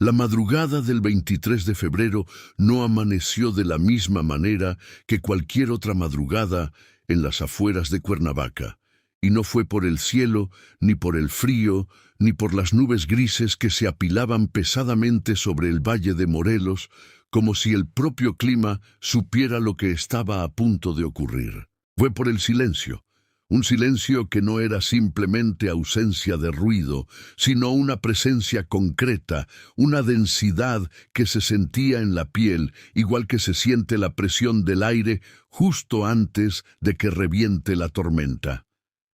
La madrugada del 23 de febrero no amaneció de la misma manera que cualquier otra madrugada en las afueras de Cuernavaca, y no fue por el cielo, ni por el frío, ni por las nubes grises que se apilaban pesadamente sobre el valle de Morelos, como si el propio clima supiera lo que estaba a punto de ocurrir. Fue por el silencio. Un silencio que no era simplemente ausencia de ruido, sino una presencia concreta, una densidad que se sentía en la piel, igual que se siente la presión del aire justo antes de que reviente la tormenta.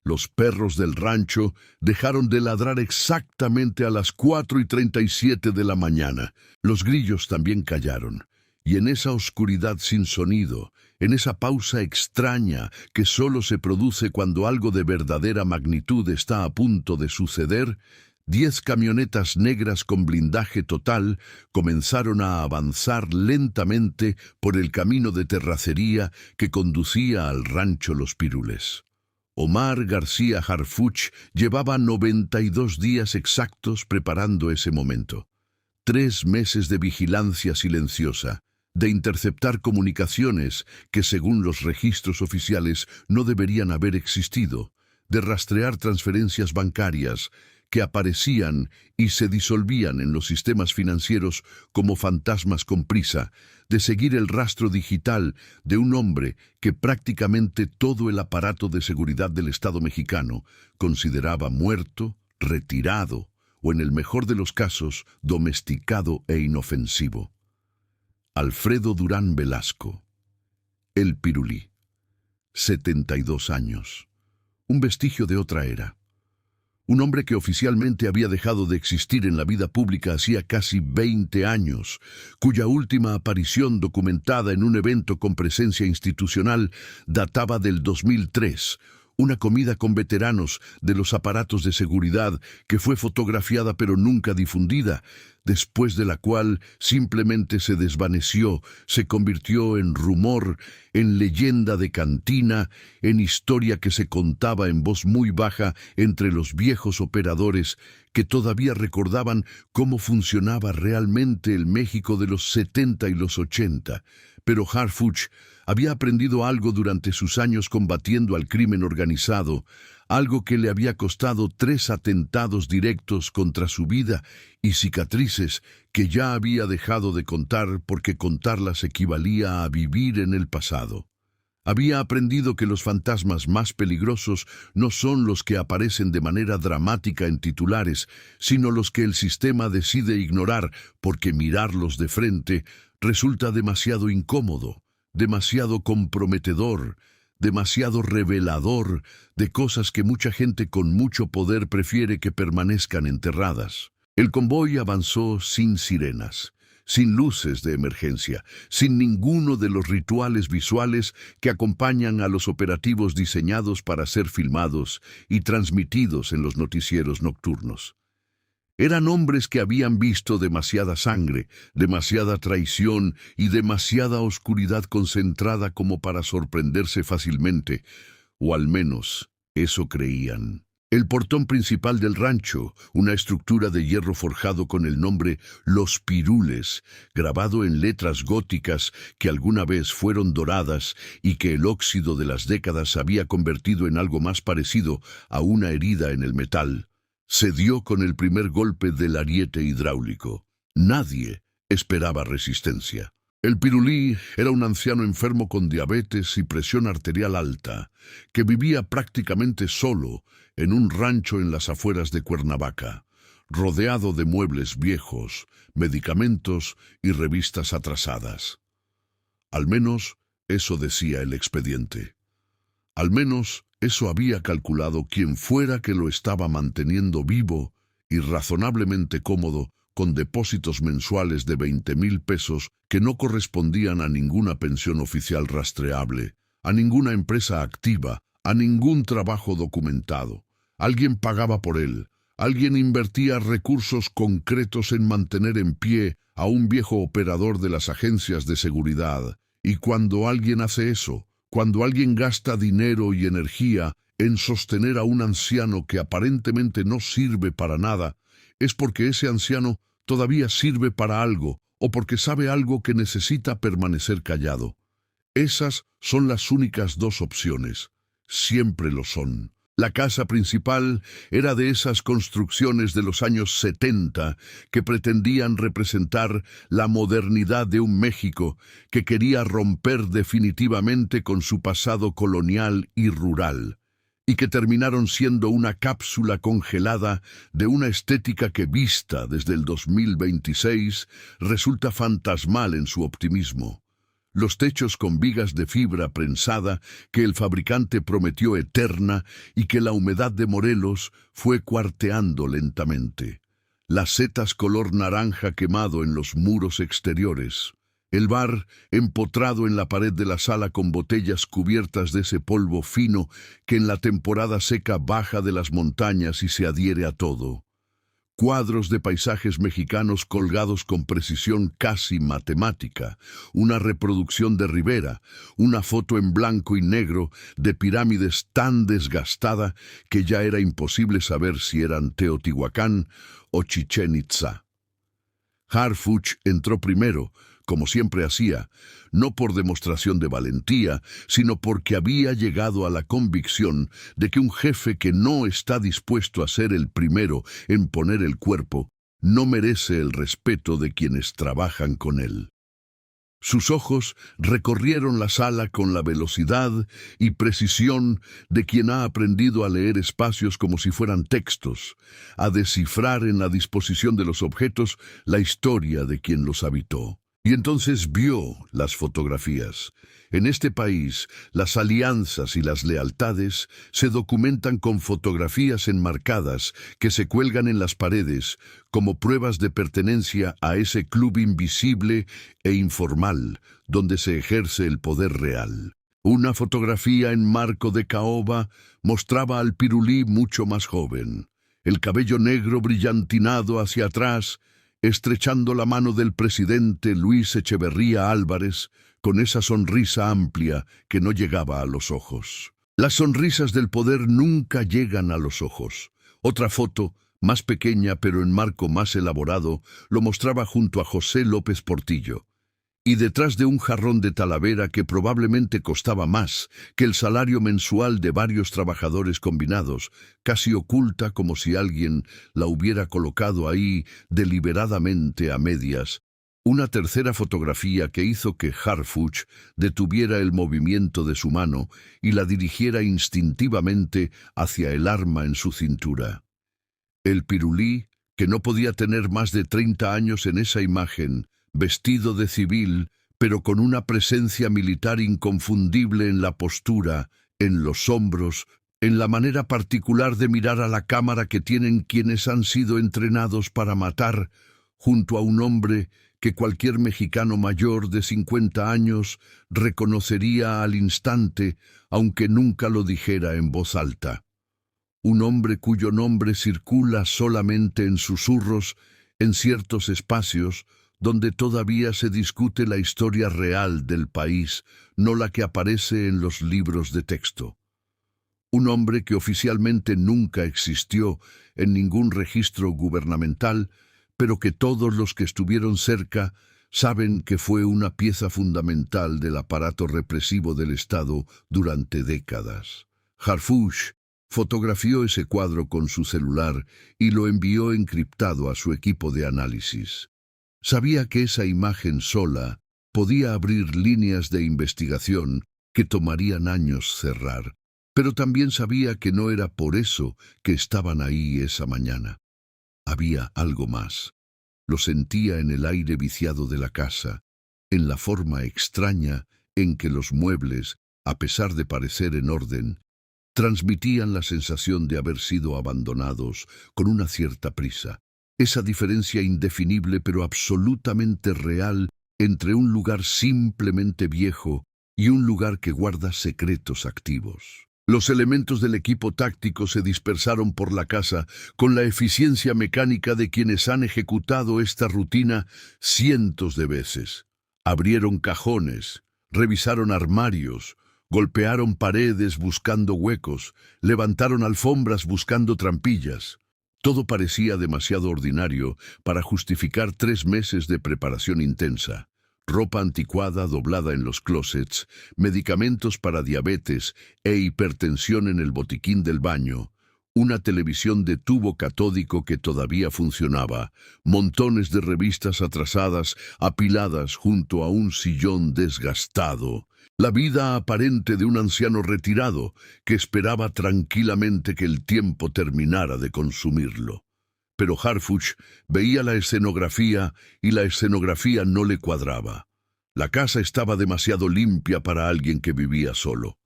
Los perros del rancho dejaron de ladrar exactamente a las 4:37 de la mañana. Los grillos también callaron. Y en esa oscuridad sin sonido, en esa pausa extraña que solo se produce cuando algo de verdadera magnitud está a punto de suceder, 10 camionetas negras con blindaje total comenzaron a avanzar lentamente por el camino de terracería que conducía al rancho Los Pirules. Omar García Harfuch llevaba 92 días exactos preparando ese momento. 3 meses de vigilancia silenciosa, de interceptar comunicaciones que según los registros oficiales no deberían haber existido, de rastrear transferencias bancarias que aparecían y se disolvían en los sistemas financieros como fantasmas con prisa, de seguir el rastro digital de un hombre que prácticamente todo el aparato de seguridad del Estado mexicano consideraba muerto, retirado o, en el mejor de los casos, domesticado e inofensivo. Alfredo Durán Velasco, El Pirulí, 72 años, un vestigio de otra era. Un hombre que oficialmente había dejado de existir en la vida pública hacía casi 20 años, cuya última aparición documentada en un evento con presencia institucional databa del 2003, una comida con veteranos de los aparatos de seguridad que fue fotografiada pero nunca difundida, después de la cual simplemente se desvaneció, se convirtió en rumor, en leyenda de cantina, en historia que se contaba en voz muy baja entre los viejos operadores que todavía recordaban cómo funcionaba realmente el México de los 70 y los 80. Pero Harfuch había aprendido algo durante sus años combatiendo al crimen organizado, algo que le había costado 3 atentados directos contra su vida y cicatrices que ya había dejado de contar porque contarlas equivalía a vivir en el pasado. Había aprendido que los fantasmas más peligrosos no son los que aparecen de manera dramática en titulares, sino los que el sistema decide ignorar porque mirarlos de frente resulta demasiado incómodo, demasiado comprometedor, demasiado revelador de cosas que mucha gente con mucho poder prefiere que permanezcan enterradas. El convoy avanzó sin sirenas, sin luces de emergencia, sin ninguno de los rituales visuales que acompañan a los operativos diseñados para ser filmados y transmitidos en los noticieros nocturnos. Eran hombres que habían visto demasiada sangre, demasiada traición y demasiada oscuridad concentrada como para sorprenderse fácilmente, o al menos eso creían. El portón principal del rancho, una estructura de hierro forjado con el nombre Los Pirules, grabado en letras góticas que alguna vez fueron doradas y que el óxido de las décadas había convertido en algo más parecido a una herida en el metal, cedió con el primer golpe del ariete hidráulico. Nadie esperaba resistencia. El Pirulí era un anciano enfermo con diabetes y presión arterial alta, que vivía prácticamente solo en un rancho en las afueras de Cuernavaca, rodeado de muebles viejos, medicamentos y revistas atrasadas. Al menos eso decía el expediente. Al menos eso había calculado quien fuera que lo estaba manteniendo vivo y razonablemente cómodo con depósitos mensuales de 20,000 pesos que no correspondían a ninguna pensión oficial rastreable, a ninguna empresa activa, a ningún trabajo documentado. Alguien pagaba por él, alguien invertía recursos concretos en mantener en pie a un viejo operador de las agencias de seguridad, y cuando alguien hace eso, cuando alguien gasta dinero y energía en sostener a un anciano que aparentemente no sirve para nada, es porque ese anciano todavía sirve para algo o porque sabe algo que necesita permanecer callado. Esas son las únicas dos opciones. Siempre lo son. La casa principal era de esas construcciones de los años 70 que pretendían representar la modernidad de un México que quería romper definitivamente con su pasado colonial y rural, y que terminaron siendo una cápsula congelada de una estética que, vista desde el 2026, resulta fantasmal en su optimismo. Los techos con vigas de fibra prensada que el fabricante prometió eterna y que la humedad de Morelos fue cuarteando lentamente. Las setas color naranja quemado en los muros exteriores. El bar empotrado en la pared de la sala con botellas cubiertas de ese polvo fino que en la temporada seca baja de las montañas y se adhiere a todo. Cuadros de paisajes mexicanos colgados con precisión casi matemática, una reproducción de Rivera, una foto en blanco y negro de pirámides tan desgastada que ya era imposible saber si eran Teotihuacán o Chichén Itzá. Harfuch entró primero, como siempre hacía, no por demostración de valentía, sino porque había llegado a la convicción de que un jefe que no está dispuesto a ser el primero en poner el cuerpo, no merece el respeto de quienes trabajan con él. Sus ojos recorrieron la sala con la velocidad y precisión de quien ha aprendido a leer espacios como si fueran textos, a descifrar en la disposición de los objetos la historia de quien los habitó. Y entonces vio las fotografías. En este país, las alianzas y las lealtades se documentan con fotografías enmarcadas que se cuelgan en las paredes como pruebas de pertenencia a ese club invisible e informal donde se ejerce el poder real. Una fotografía en marco de caoba mostraba al pirulí mucho más joven, el cabello negro brillantinado hacia atrás, estrechando la mano del presidente Luis Echeverría Álvarez con esa sonrisa amplia que no llegaba a los ojos. Las sonrisas del poder nunca llegan a los ojos. Otra foto, más pequeña pero en marco más elaborado, lo mostraba junto a José López Portillo. Y detrás de un jarrón de Talavera que probablemente costaba más que el salario mensual de varios trabajadores combinados, casi oculta como si alguien la hubiera colocado ahí deliberadamente a medias, una tercera fotografía que hizo que Harfuch detuviera el movimiento de su mano y la dirigiera instintivamente hacia el arma en su cintura. El pirulí, que no podía tener más de 30 años en esa imagen, vestido de civil, pero con una presencia militar inconfundible en la postura, en los hombros, en la manera particular de mirar a la cámara que tienen quienes han sido entrenados para matar, junto a un hombre que cualquier mexicano mayor de 50 años reconocería al instante, aunque nunca lo dijera en voz alta. Un hombre cuyo nombre circula solamente en susurros, en ciertos espacios, donde todavía se discute la historia real del país, no la que aparece en los libros de texto. Un hombre que oficialmente nunca existió en ningún registro gubernamental, pero que todos los que estuvieron cerca saben que fue una pieza fundamental del aparato represivo del Estado durante décadas. Harfuch fotografió ese cuadro con su celular y lo envió encriptado a su equipo de análisis. Sabía que esa imagen sola podía abrir líneas de investigación que tomarían años cerrar, pero también sabía que no era por eso que estaban ahí esa mañana. Había algo más. Lo sentía en el aire viciado de la casa, en la forma extraña en que los muebles, a pesar de parecer en orden, transmitían la sensación de haber sido abandonados con una cierta prisa. Esa diferencia indefinible pero absolutamente real entre un lugar simplemente viejo y un lugar que guarda secretos activos. Los elementos del equipo táctico se dispersaron por la casa con la eficiencia mecánica de quienes han ejecutado esta rutina cientos de veces. Abrieron cajones, revisaron armarios, golpearon paredes buscando huecos, levantaron alfombras buscando trampillas. Todo parecía demasiado ordinario para justificar 3 meses de preparación intensa. Ropa anticuada doblada en los closets, medicamentos para diabetes e hipertensión en el botiquín del baño, una televisión de tubo catódico que todavía funcionaba, montones de revistas atrasadas apiladas junto a un sillón desgastado. La vida aparente de un anciano retirado que esperaba tranquilamente que el tiempo terminara de consumirlo. Pero Harfuch veía la escenografía y la escenografía no le cuadraba. La casa estaba demasiado limpia para alguien que vivía solo,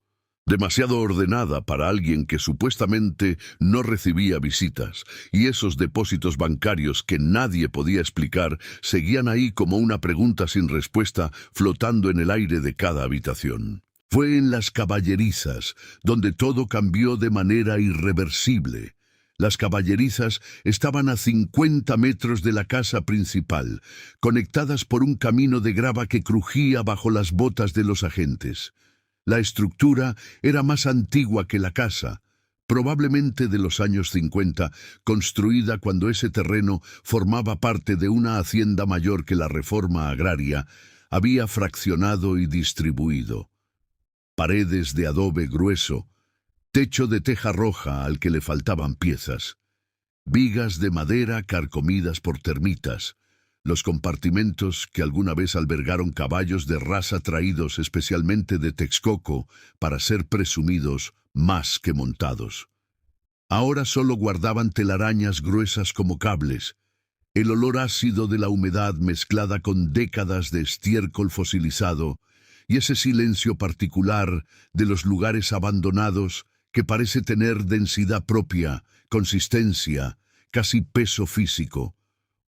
demasiado ordenada para alguien que supuestamente no recibía visitas, y esos depósitos bancarios que nadie podía explicar seguían ahí como una pregunta sin respuesta flotando en el aire de cada habitación. Fue en las caballerizas donde todo cambió de manera irreversible. Las caballerizas estaban a 50 metros de la casa principal, conectadas por un camino de grava que crujía bajo las botas de los agentes. La estructura era más antigua que la casa, probablemente de los años 50, construida cuando ese terreno formaba parte de una hacienda mayor que la reforma agraria había fraccionado y distribuido. Paredes de adobe grueso, techo de teja roja al que le faltaban piezas, vigas de madera carcomidas por termitas, los compartimentos que alguna vez albergaron caballos de raza traídos especialmente de Texcoco para ser presumidos más que montados. Ahora solo guardaban telarañas gruesas como cables, el olor ácido de la humedad mezclada con décadas de estiércol fosilizado y ese silencio particular de los lugares abandonados que parece tener densidad propia, consistencia, casi peso físico.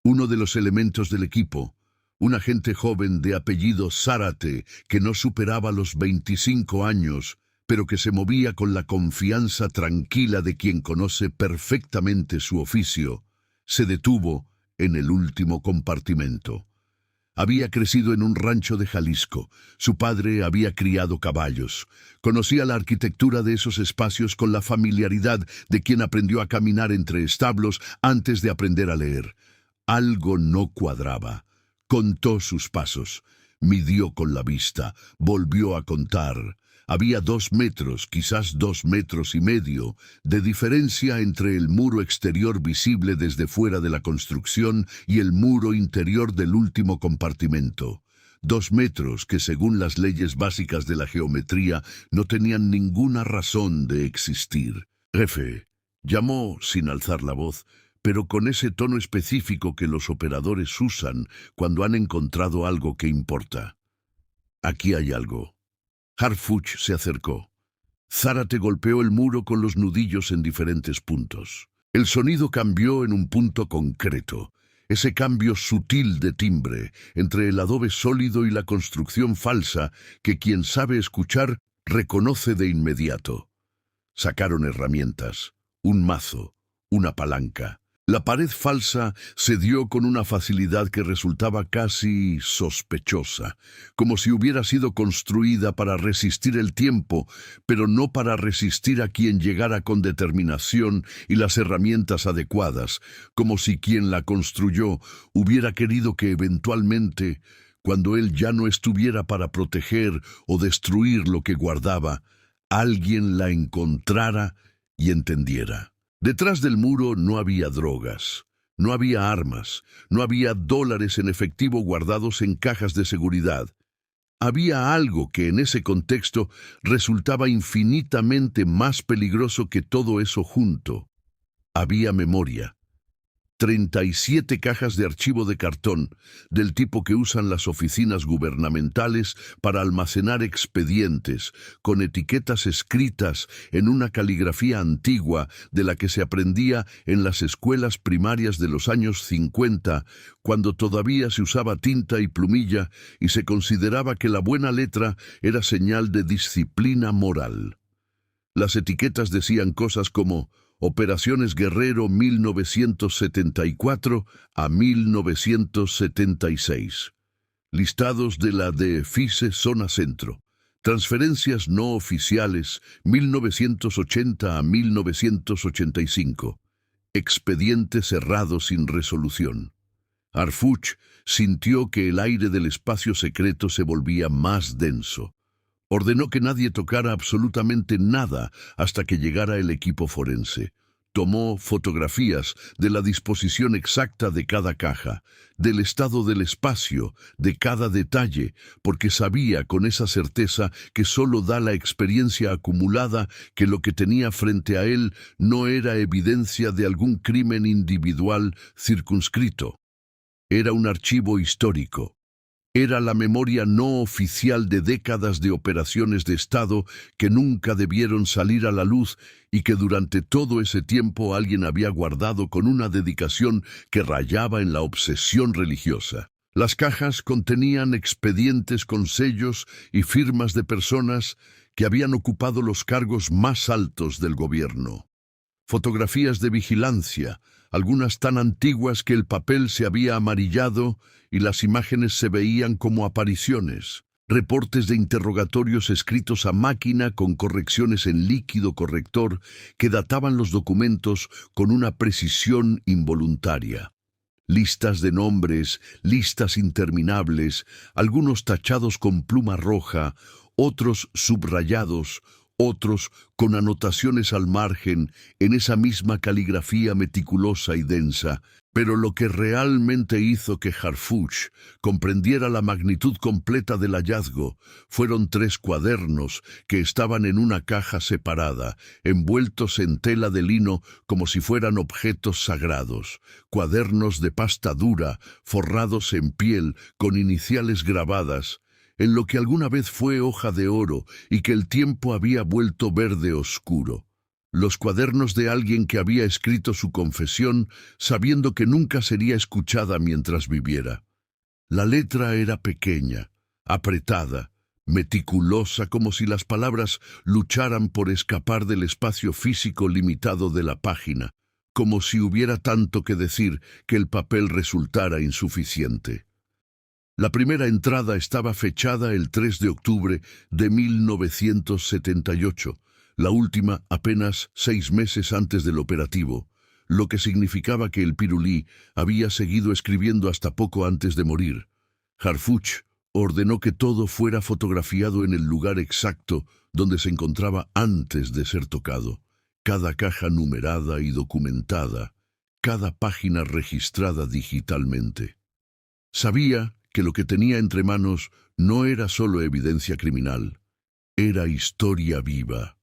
Uno de los elementos del equipo, un agente joven de apellido Zárate que no superaba los 25 años, pero que se movía con la confianza tranquila de quien conoce perfectamente su oficio, se detuvo en el último compartimento. Había crecido en un rancho de Jalisco. Su padre había criado caballos. Conocía la arquitectura de esos espacios con la familiaridad de quien aprendió a caminar entre establos antes de aprender a leer. Algo no cuadraba. Contó sus pasos. Midió con la vista. Volvió a contar. Había 2 metros, quizás 2,5 metros, de diferencia entre el muro exterior visible desde fuera de la construcción y el muro interior del último compartimento. 2 metros que, según las leyes básicas de la geometría, no tenían ninguna razón de existir. «Jefe», llamó sin alzar la voz, pero con ese tono específico que los operadores usan cuando han encontrado algo que importa. «Aquí hay algo». Harfuch se acercó. Zárate golpeó el muro con los nudillos en diferentes puntos. El sonido cambió en un punto concreto. Ese cambio sutil de timbre entre el adobe sólido y la construcción falsa que quien sabe escuchar reconoce de inmediato. Sacaron herramientas, un mazo, una palanca. La pared falsa se dio con una facilidad que resultaba casi sospechosa, como si hubiera sido construida para resistir el tiempo, pero no para resistir a quien llegara con determinación y las herramientas adecuadas, como si quien la construyó hubiera querido que eventualmente, cuando él ya no estuviera para proteger o destruir lo que guardaba, alguien la encontrara y entendiera. Detrás del muro no había drogas, no había armas, no había dólares en efectivo guardados en cajas de seguridad. Había algo que en ese contexto resultaba infinitamente más peligroso que todo eso junto. Había memoria. 37 cajas de archivo de cartón, del tipo que usan las oficinas gubernamentales para almacenar expedientes, con etiquetas escritas en una caligrafía antigua de la que se aprendía en las escuelas primarias de los años 50, cuando todavía se usaba tinta y plumilla y se consideraba que la buena letra era señal de disciplina moral. Las etiquetas decían cosas como Operaciones Guerrero 1974 a 1976. Listados de la DFICE Zona Centro. Transferencias no oficiales 1980 a 1985. expediente cerrado sin resolución. Harfuch sintió que el aire del espacio secreto se volvía más denso. Ordenó que nadie tocara absolutamente nada hasta que llegara el equipo forense. Tomó fotografías de la disposición exacta de cada caja, del estado del espacio, de cada detalle, porque sabía con esa certeza que solo da la experiencia acumulada que lo que tenía frente a él no era evidencia de algún crimen individual circunscrito. Era un archivo histórico. Era la memoria no oficial de décadas de operaciones de Estado que nunca debieron salir a la luz y que durante todo ese tiempo alguien había guardado con una dedicación que rayaba en la obsesión religiosa. Las cajas contenían expedientes con sellos y firmas de personas que habían ocupado los cargos más altos del gobierno. Fotografías de vigilancia, algunas tan antiguas que el papel se había amarillado y las imágenes se veían como apariciones. Reportes de interrogatorios escritos a máquina con correcciones en líquido corrector que databan los documentos con una precisión involuntaria. Listas de nombres, listas interminables, algunos tachados con pluma roja, otros subrayados, otros con anotaciones al margen en esa misma caligrafía meticulosa y densa. Pero lo que realmente hizo que Harfuch comprendiera la magnitud completa del hallazgo fueron 3 cuadernos que estaban en una caja separada, envueltos en tela de lino como si fueran objetos sagrados. Cuadernos de pasta dura, forrados en piel, con iniciales grabadas, en lo que alguna vez fue hoja de oro y que el tiempo había vuelto verde oscuro. Los cuadernos de alguien que había escrito su confesión sabiendo que nunca sería escuchada mientras viviera. La letra era pequeña, apretada, meticulosa, como si las palabras lucharan por escapar del espacio físico limitado de la página, como si hubiera tanto que decir que el papel resultara insuficiente. La primera entrada estaba fechada el 3 de octubre de 1978, la última apenas 6 meses antes del operativo, lo que significaba que el pirulí había seguido escribiendo hasta poco antes de morir. Harfuch ordenó que todo fuera fotografiado en el lugar exacto donde se encontraba antes de ser tocado, cada caja numerada y documentada, cada página registrada digitalmente. Sabía que lo que tenía entre manos no era solo evidencia criminal, era historia viva.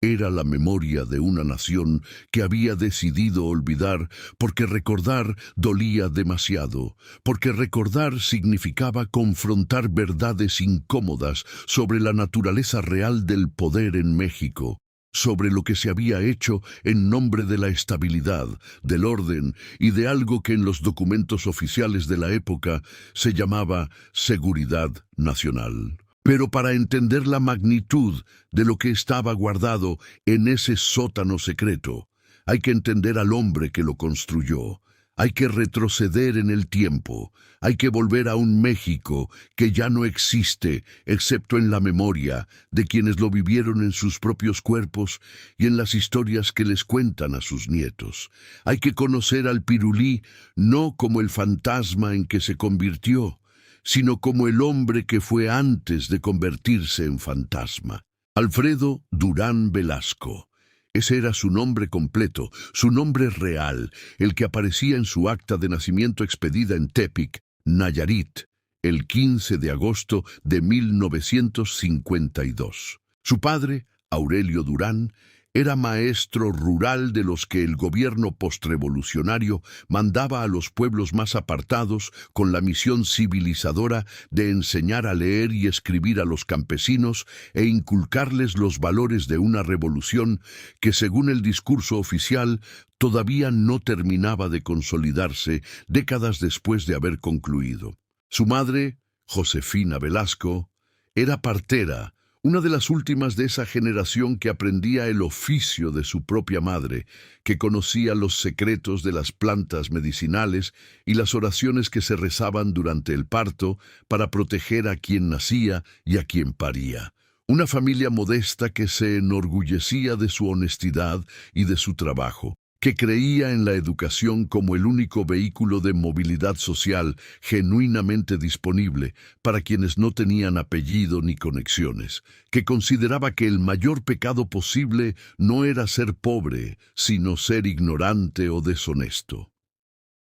Era la memoria de una nación que había decidido olvidar porque recordar dolía demasiado, porque recordar significaba confrontar verdades incómodas sobre la naturaleza real del poder en México, sobre lo que se había hecho en nombre de la estabilidad, del orden y de algo que en los documentos oficiales de la época se llamaba seguridad nacional. Pero para entender la magnitud de lo que estaba guardado en ese sótano secreto, hay que entender al hombre que lo construyó. Hay que retroceder en el tiempo. Hay que volver a un México que ya no existe, excepto en la memoria de quienes lo vivieron en sus propios cuerpos y en las historias que les cuentan a sus nietos. Hay que conocer al pirulí no como el fantasma en que se convirtió, sino como el hombre que fue antes de convertirse en fantasma. Alfredo Durán Velasco. Ese era su nombre completo, su nombre real, el que aparecía en su acta de nacimiento expedida en Tepic, Nayarit, el 15 de agosto de 1952. Su padre, Aurelio Durán, era maestro rural de los que el gobierno postrevolucionario mandaba a los pueblos más apartados con la misión civilizadora de enseñar a leer y escribir a los campesinos e inculcarles los valores de una revolución que, según el discurso oficial, todavía no terminaba de consolidarse décadas después de haber concluido. Su madre, Josefina Velasco, era partera, una de las últimas de esa generación que aprendía el oficio de su propia madre, que conocía los secretos de las plantas medicinales y las oraciones que se rezaban durante el parto para proteger a quien nacía y a quien paría. Una familia modesta que se enorgullecía de su honestidad y de su trabajo. que creía en la educación como el único vehículo de movilidad social genuinamente disponible para quienes no tenían apellido ni conexiones, que consideraba que el mayor pecado posible no era ser pobre, sino ser ignorante o deshonesto.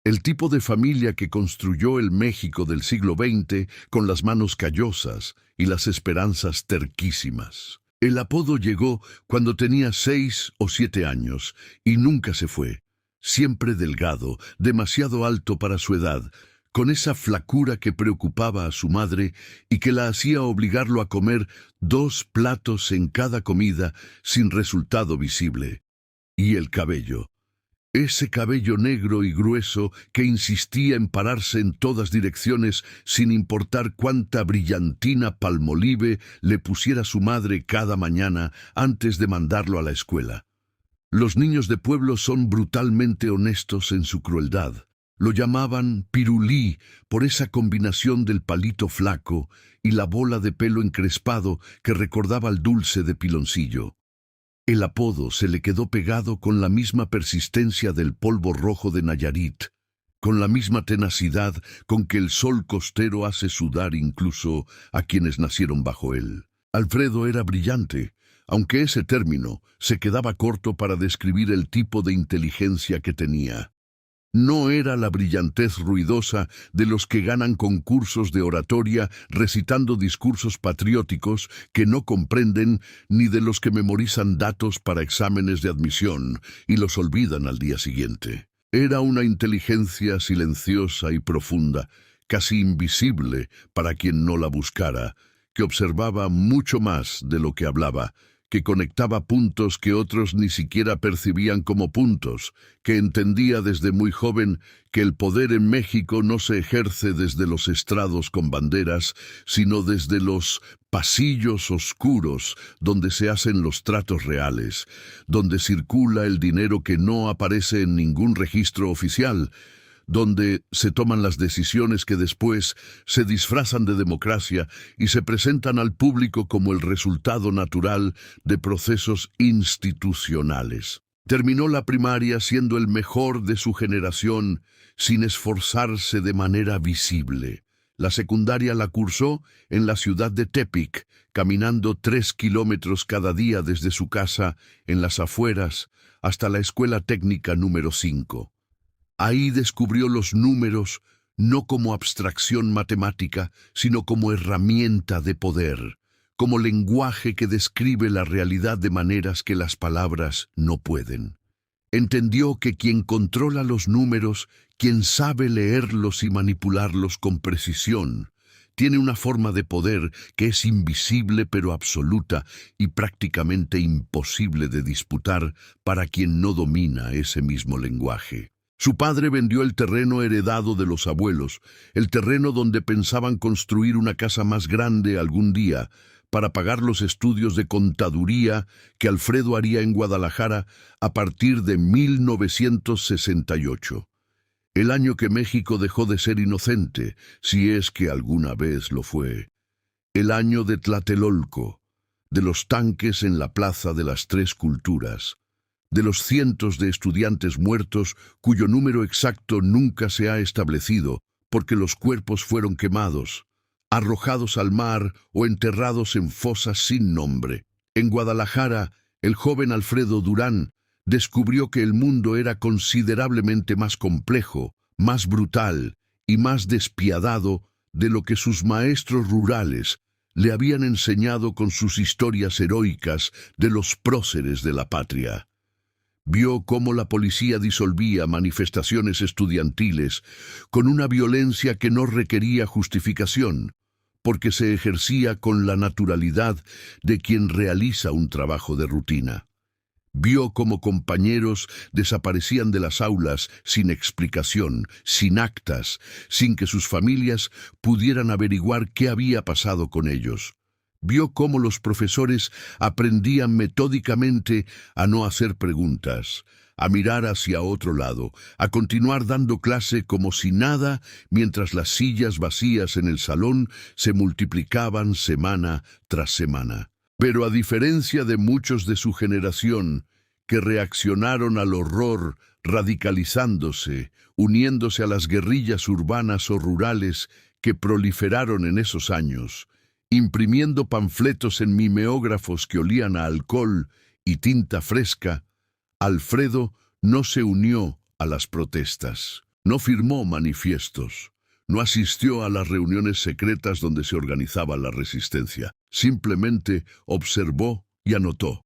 El tipo de familia que construyó el México del siglo XX con las manos callosas y las esperanzas terquísimas. El apodo llegó cuando tenía 6 o 7 años y nunca se fue. Siempre delgado, demasiado alto para su edad, con esa flacura que preocupaba a su madre y que la hacía obligarlo a comer 2 platos en cada comida sin resultado visible. Y el cabello. Ese cabello negro y grueso que insistía en pararse en todas direcciones sin importar cuánta brillantina Palmolive le pusiera su madre cada mañana antes de mandarlo a la escuela. Los niños de pueblo son brutalmente honestos en su crueldad. Lo llamaban pirulí por esa combinación del palito flaco y la bola de pelo encrespado que recordaba al dulce de piloncillo. El apodo se le quedó pegado con la misma persistencia del polvo rojo de Nayarit, con la misma tenacidad con que el sol costero hace sudar incluso a quienes nacieron bajo él. Alfredo era brillante, aunque ese término se quedaba corto para describir el tipo de inteligencia que tenía. No era la brillantez ruidosa de los que ganan concursos de oratoria recitando discursos patrióticos que no comprenden, ni de los que memorizan datos para exámenes de admisión y los olvidan al día siguiente. Era una inteligencia silenciosa y profunda, casi invisible para quien no la buscara, que observaba mucho más de lo que hablaba, que conectaba puntos que otros ni siquiera percibían como puntos, que entendía desde muy joven que el poder en México no se ejerce desde los estrados con banderas, sino desde los pasillos oscuros donde se hacen los tratos reales, donde circula el dinero que no aparece en ningún registro oficial, donde se toman las decisiones que después se disfrazan de democracia y se presentan al público como el resultado natural de procesos institucionales. Terminó la primaria siendo el mejor de su generación sin esforzarse de manera visible. La secundaria la cursó en la ciudad de Tepic, caminando 3 kilómetros cada día desde su casa en las afueras hasta la escuela técnica número 5. Ahí descubrió los números no como abstracción matemática, sino como herramienta de poder, como lenguaje que describe la realidad de maneras que las palabras no pueden. Entendió que quien controla los números, quien sabe leerlos y manipularlos con precisión, tiene una forma de poder que es invisible pero absoluta y prácticamente imposible de disputar para quien no domina ese mismo lenguaje. Su padre vendió el terreno heredado de los abuelos, el terreno donde pensaban construir una casa más grande algún día, para pagar los estudios de contaduría que Alfredo haría en Guadalajara a partir de 1968. El año que México dejó de ser inocente, si es que alguna vez lo fue. El año de Tlatelolco, de los tanques en la Plaza de las Tres Culturas, de los cientos de estudiantes muertos cuyo número exacto nunca se ha establecido porque los cuerpos fueron quemados, arrojados al mar o enterrados en fosas sin nombre. En Guadalajara, el joven Alfredo Durán descubrió que el mundo era considerablemente más complejo, más brutal y más despiadado de lo que sus maestros rurales le habían enseñado con sus historias heroicas de los próceres de la patria. Vio cómo la policía disolvía manifestaciones estudiantiles con una violencia que no requería justificación, porque se ejercía con la naturalidad de quien realiza un trabajo de rutina. Vio cómo compañeros desaparecían de las aulas sin explicación, sin actas, sin que sus familias pudieran averiguar qué había pasado con ellos. Vio cómo los profesores aprendían metódicamente a no hacer preguntas, a mirar hacia otro lado, a continuar dando clase como si nada, mientras las sillas vacías en el salón se multiplicaban semana tras semana. Pero a diferencia de muchos de su generación, que reaccionaron al horror, radicalizándose, uniéndose a las guerrillas urbanas o rurales que proliferaron en esos años, imprimiendo panfletos en mimeógrafos que olían a alcohol y tinta fresca. Alfredo no se unió a las protestas, no firmó manifiestos, no asistió a las reuniones secretas donde se organizaba la resistencia. Simplemente observó y anotó.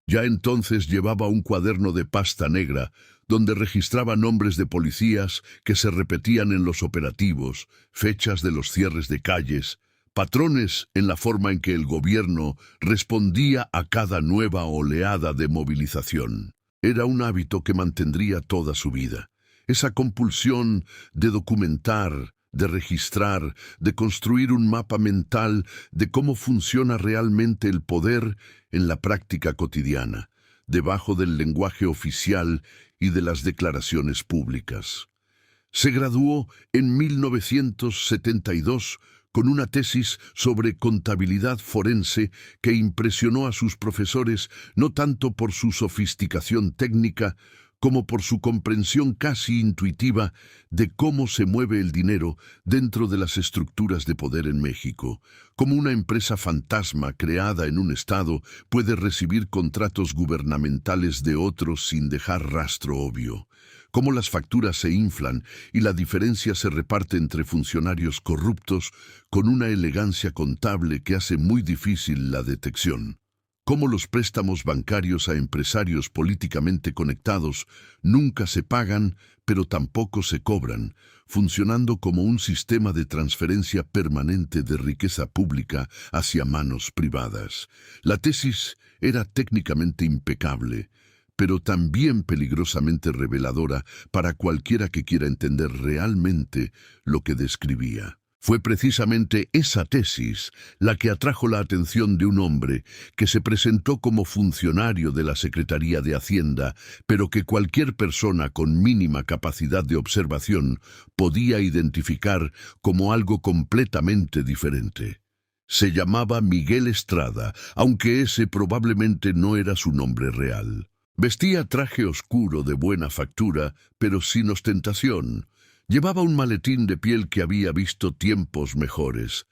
Ya entonces llevaba un cuaderno de pasta negra donde registraba nombres de policías que se repetían en los operativos, fechas de los cierres de calles, patrones en la forma en que el gobierno respondía a cada nueva oleada de movilización. Era un hábito que mantendría toda su vida. Esa compulsión de documentar, de registrar, de construir un mapa mental de cómo funciona realmente el poder en la práctica cotidiana, debajo del lenguaje oficial y de las declaraciones públicas. Se graduó en 1972 con una tesis sobre contabilidad forense que impresionó a sus profesores no tanto por su sofisticación técnica, como por su comprensión casi intuitiva de cómo se mueve el dinero dentro de las estructuras de poder en México, cómo una empresa fantasma creada en un estado puede recibir contratos gubernamentales de otros sin dejar rastro obvio, cómo las facturas se inflan y la diferencia se reparte entre funcionarios corruptos con una elegancia contable que hace muy difícil la detección. Cómo los préstamos bancarios a empresarios políticamente conectados nunca se pagan, pero tampoco se cobran, funcionando como un sistema de transferencia permanente de riqueza pública hacia manos privadas. La tesis era técnicamente impecable, pero también peligrosamente reveladora para cualquiera que quiera entender realmente lo que describía. Fue precisamente esa tesis la que atrajo la atención de un hombre que se presentó como funcionario de la Secretaría de Hacienda, pero que cualquier persona con mínima capacidad de observación podía identificar como algo completamente diferente. Se llamaba Miguel Estrada, aunque ese probablemente no era su nombre real. Vestía traje oscuro de buena factura, pero sin ostentación. Llevaba un maletín de piel que había visto tiempos mejores.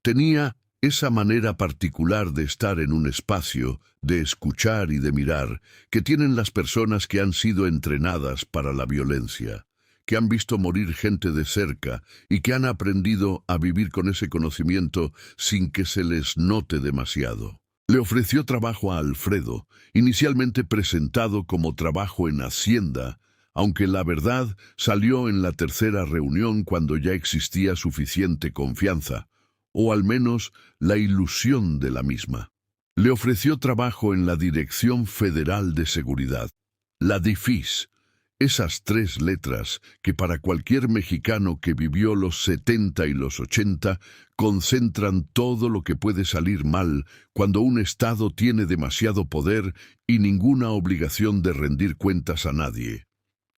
Tenía esa manera particular de estar en un espacio, de escuchar y de mirar, que tienen las personas que han sido entrenadas para la violencia, que han visto morir gente de cerca y que han aprendido a vivir con ese conocimiento sin que se les note demasiado. Le ofreció trabajo a Alfredo, inicialmente presentado como trabajo en Hacienda, aunque la verdad salió en la tercera reunión cuando ya existía suficiente confianza, o al menos la ilusión de la misma. Le ofreció trabajo en la Dirección Federal de Seguridad, la DIFIS, esas 3 letras que para cualquier mexicano que vivió los 70 y los 80 concentran todo lo que puede salir mal cuando un Estado tiene demasiado poder y ninguna obligación de rendir cuentas a nadie.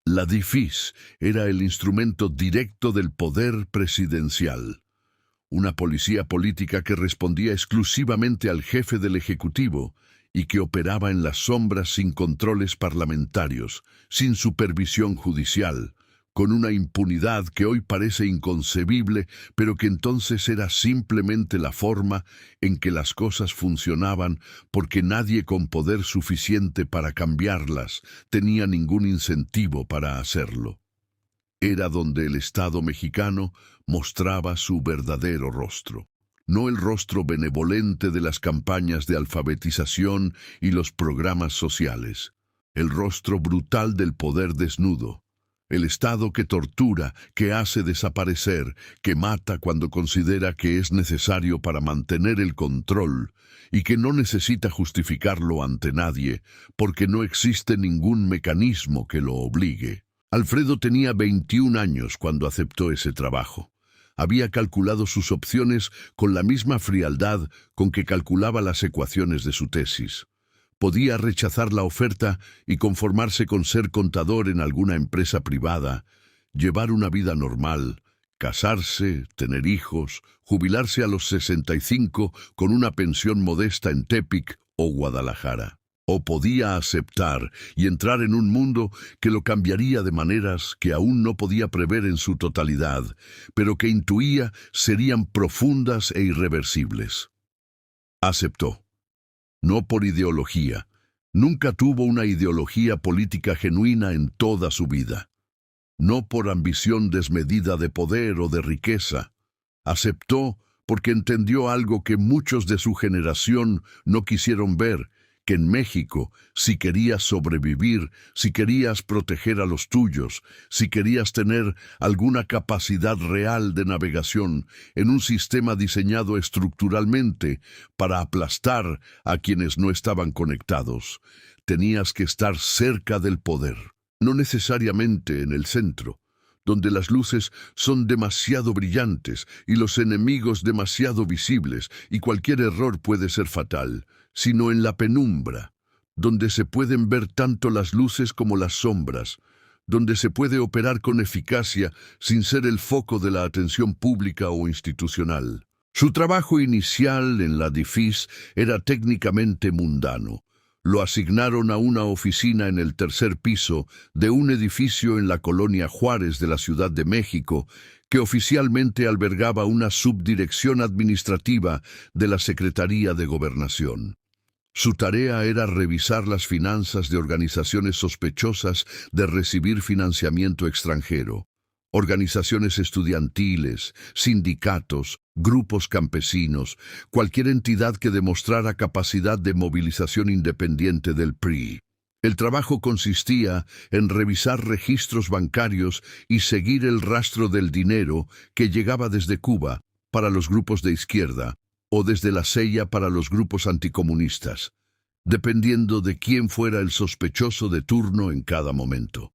La DIFIS era el instrumento directo del poder presidencial, una policía política que respondía exclusivamente al jefe del Ejecutivo y que operaba en las sombras sin controles parlamentarios, sin supervisión judicial, con una impunidad que hoy parece inconcebible, pero que entonces era simplemente la forma en que las cosas funcionaban, porque nadie con poder suficiente para cambiarlas tenía ningún incentivo para hacerlo. Era donde el Estado mexicano mostraba su verdadero rostro. No el rostro benevolente de las campañas de alfabetización y los programas sociales, el rostro brutal del poder desnudo, el Estado que tortura, que hace desaparecer, que mata cuando considera que es necesario para mantener el control y que no necesita justificarlo ante nadie porque no existe ningún mecanismo que lo obligue. Alfredo tenía 21 años cuando aceptó ese trabajo. Había calculado sus opciones con la misma frialdad con que calculaba las ecuaciones de su tesis. Podía rechazar la oferta y conformarse con ser contador en alguna empresa privada, llevar una vida normal, casarse, tener hijos, jubilarse a los 65 con una pensión modesta en Tepic o Guadalajara. o podía aceptar y entrar en un mundo que lo cambiaría de maneras que aún no podía prever en su totalidad, pero que intuía serían profundas e irreversibles. Aceptó. No por ideología. Nunca tuvo una ideología política genuina en toda su vida. No por ambición desmedida de poder o de riqueza. Aceptó porque entendió algo que muchos de su generación no quisieron ver, que en México, si querías sobrevivir, si querías proteger a los tuyos, si querías tener alguna capacidad real de navegación en un sistema diseñado estructuralmente para aplastar a quienes no estaban conectados, tenías que estar cerca del poder, no necesariamente en el centro, donde las luces son demasiado brillantes y los enemigos demasiado visibles y cualquier error puede ser fatal, sino en la penumbra, donde se pueden ver tanto las luces como las sombras, donde se puede operar con eficacia sin ser el foco de la atención pública o institucional. Su trabajo inicial en la DIFIS era técnicamente mundano. Lo asignaron a una oficina en el tercer piso de un edificio en la colonia Juárez de la Ciudad de México, que oficialmente albergaba una subdirección administrativa de la Secretaría de Gobernación. Su tarea era revisar las finanzas de organizaciones sospechosas de recibir financiamiento extranjero. Organizaciones estudiantiles, sindicatos, grupos campesinos, cualquier entidad que demostrara capacidad de movilización independiente del PRI. El trabajo consistía en revisar registros bancarios y seguir el rastro del dinero que llegaba desde Cuba para los grupos de izquierda o desde la CIA para los grupos anticomunistas, dependiendo de quién fuera el sospechoso de turno en cada momento.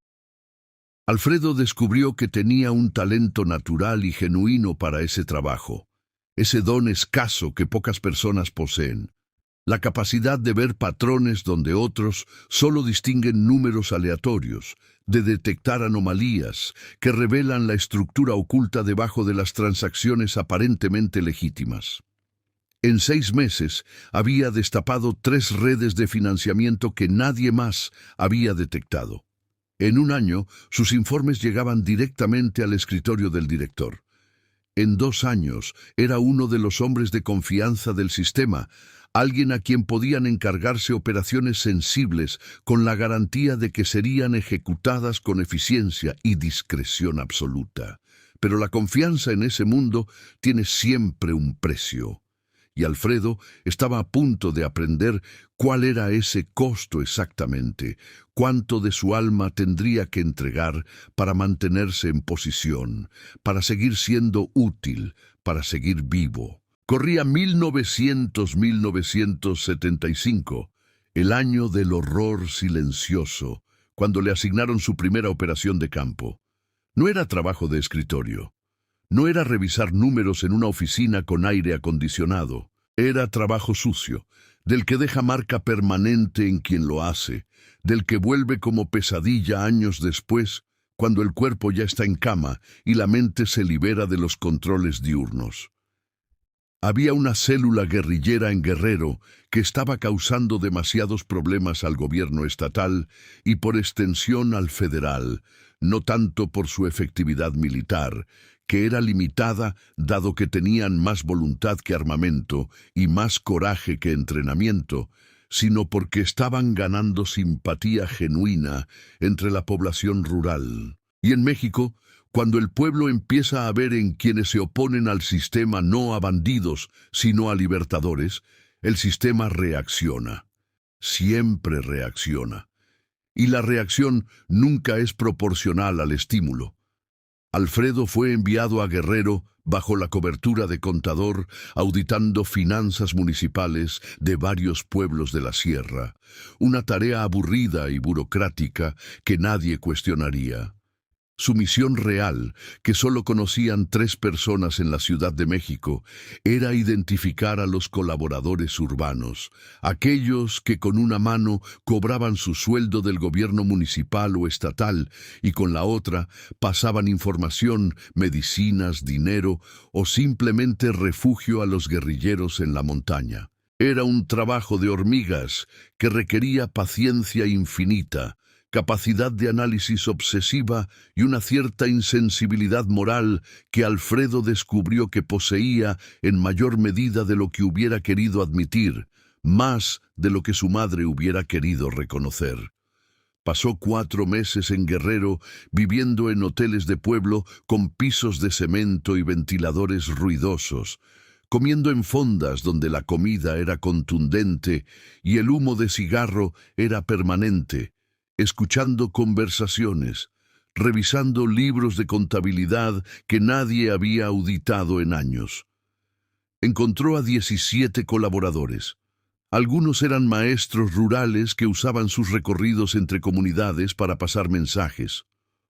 Alfredo descubrió que tenía un talento natural y genuino para ese trabajo, ese don escaso que pocas personas poseen, la capacidad de ver patrones donde otros solo distinguen números aleatorios, de detectar anomalías que revelan la estructura oculta debajo de las transacciones aparentemente legítimas. En 6 meses había destapado 3 redes de financiamiento que nadie más había detectado. En un año, sus informes llegaban directamente al escritorio del director. En 2 años, era uno de los hombres de confianza del sistema, alguien a quien podían encargarse operaciones sensibles con la garantía de que serían ejecutadas con eficiencia y discreción absoluta. Pero la confianza en ese mundo tiene siempre un precio. Y Alfredo estaba a punto de aprender cuál era ese costo exactamente, cuánto de su alma tendría que entregar para mantenerse en posición, para seguir siendo útil, para seguir vivo. Corría 1975, el año del horror silencioso, cuando le asignaron su primera operación de campo. No era trabajo de escritorio. No era revisar números en una oficina con aire acondicionado. Era trabajo sucio, del que deja marca permanente en quien lo hace, del que vuelve como pesadilla años después, cuando el cuerpo ya está en cama y la mente se libera de los controles diurnos. Había una célula guerrillera en Guerrero que estaba causando demasiados problemas al gobierno estatal y por extensión al federal, no tanto por su efectividad militar, que era limitada dado que tenían más voluntad que armamento y más coraje que entrenamiento, sino porque estaban ganando simpatía genuina entre la población rural. Y en México, cuando el pueblo empieza a ver en quienes se oponen al sistema no a bandidos, sino a libertadores, el sistema reacciona. Siempre reacciona. Y la reacción nunca es proporcional al estímulo. Alfredo fue enviado a Guerrero bajo la cobertura de contador, auditando finanzas municipales de varios pueblos de la sierra, una tarea aburrida y burocrática que nadie cuestionaría. Su misión real, que solo conocían 3 personas en la Ciudad de México, era identificar a los colaboradores urbanos, aquellos que con una mano cobraban su sueldo del gobierno municipal o estatal y con la otra pasaban información, medicinas, dinero o simplemente refugio a los guerrilleros en la montaña. Era un trabajo de hormigas que requería paciencia infinita, capacidad de análisis obsesiva y una cierta insensibilidad moral que Alfredo descubrió que poseía en mayor medida de lo que hubiera querido admitir, más de lo que su madre hubiera querido reconocer. Pasó 4 meses en Guerrero, viviendo en hoteles de pueblo con pisos de cemento y ventiladores ruidosos, comiendo en fondas donde la comida era contundente y el humo de cigarro era permanente, escuchando conversaciones, revisando libros de contabilidad que nadie había auditado en años. Encontró a 17 colaboradores. Algunos eran maestros rurales que usaban sus recorridos entre comunidades para pasar mensajes.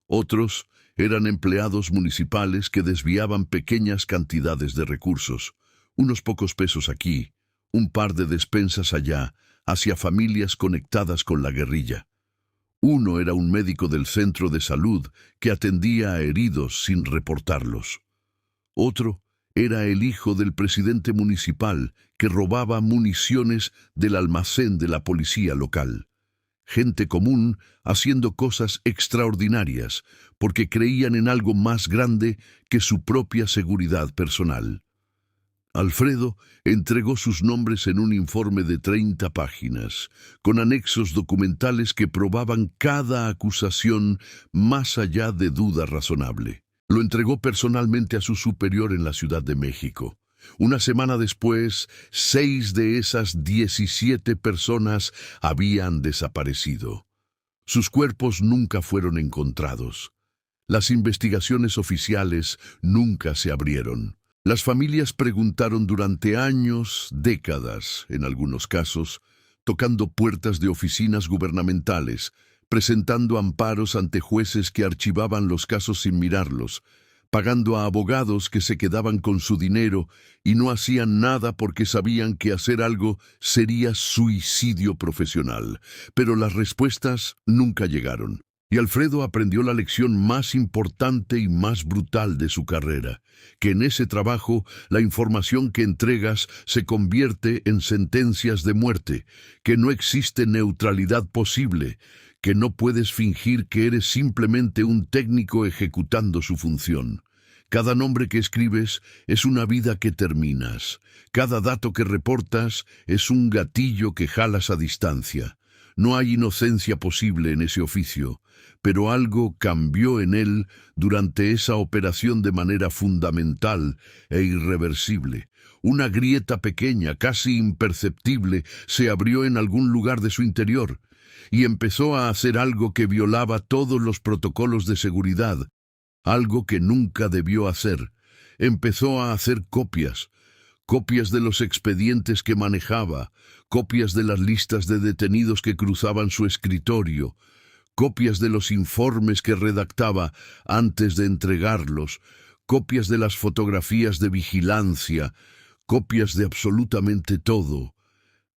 Otros eran empleados municipales que desviaban pequeñas cantidades de recursos, unos pocos pesos aquí, un par de despensas allá, hacia familias conectadas con la guerrilla. Uno era un médico del centro de salud que atendía a heridos sin reportarlos. Otro era el hijo del presidente municipal que robaba municiones del almacén de la policía local. Gente común haciendo cosas extraordinarias porque creían en algo más grande que su propia seguridad personal. Alfredo entregó sus nombres en un informe de 30 páginas, con anexos documentales que probaban cada acusación más allá de duda razonable. Lo entregó personalmente a su superior en la Ciudad de México. Una semana después, 6 de esas 17 personas habían desaparecido. Sus cuerpos nunca fueron encontrados. Las investigaciones oficiales nunca se abrieron. Las familias preguntaron durante años, décadas, en algunos casos, tocando puertas de oficinas gubernamentales, presentando amparos ante jueces que archivaban los casos sin mirarlos, pagando a abogados que se quedaban con su dinero y no hacían nada porque sabían que hacer algo sería suicidio profesional. Pero las respuestas nunca llegaron. Y Alfredo aprendió la lección más importante y más brutal de su carrera, que en ese trabajo la información que entregas se convierte en sentencias de muerte, que no existe neutralidad posible, que no puedes fingir que eres simplemente un técnico ejecutando su función. Cada nombre que escribes es una vida que terminas. Cada dato que reportas es un gatillo que jalas a distancia. No hay inocencia posible en ese oficio, pero algo cambió en él durante esa operación de manera fundamental e irreversible. Una grieta pequeña, casi imperceptible, se abrió en algún lugar de su interior y empezó a hacer algo que violaba todos los protocolos de seguridad, algo que nunca debió hacer. Empezó a hacer copias de los expedientes que manejaba, copias de las listas de detenidos que cruzaban su escritorio, copias de los informes que redactaba antes de entregarlos, copias de las fotografías de vigilancia, copias de absolutamente todo.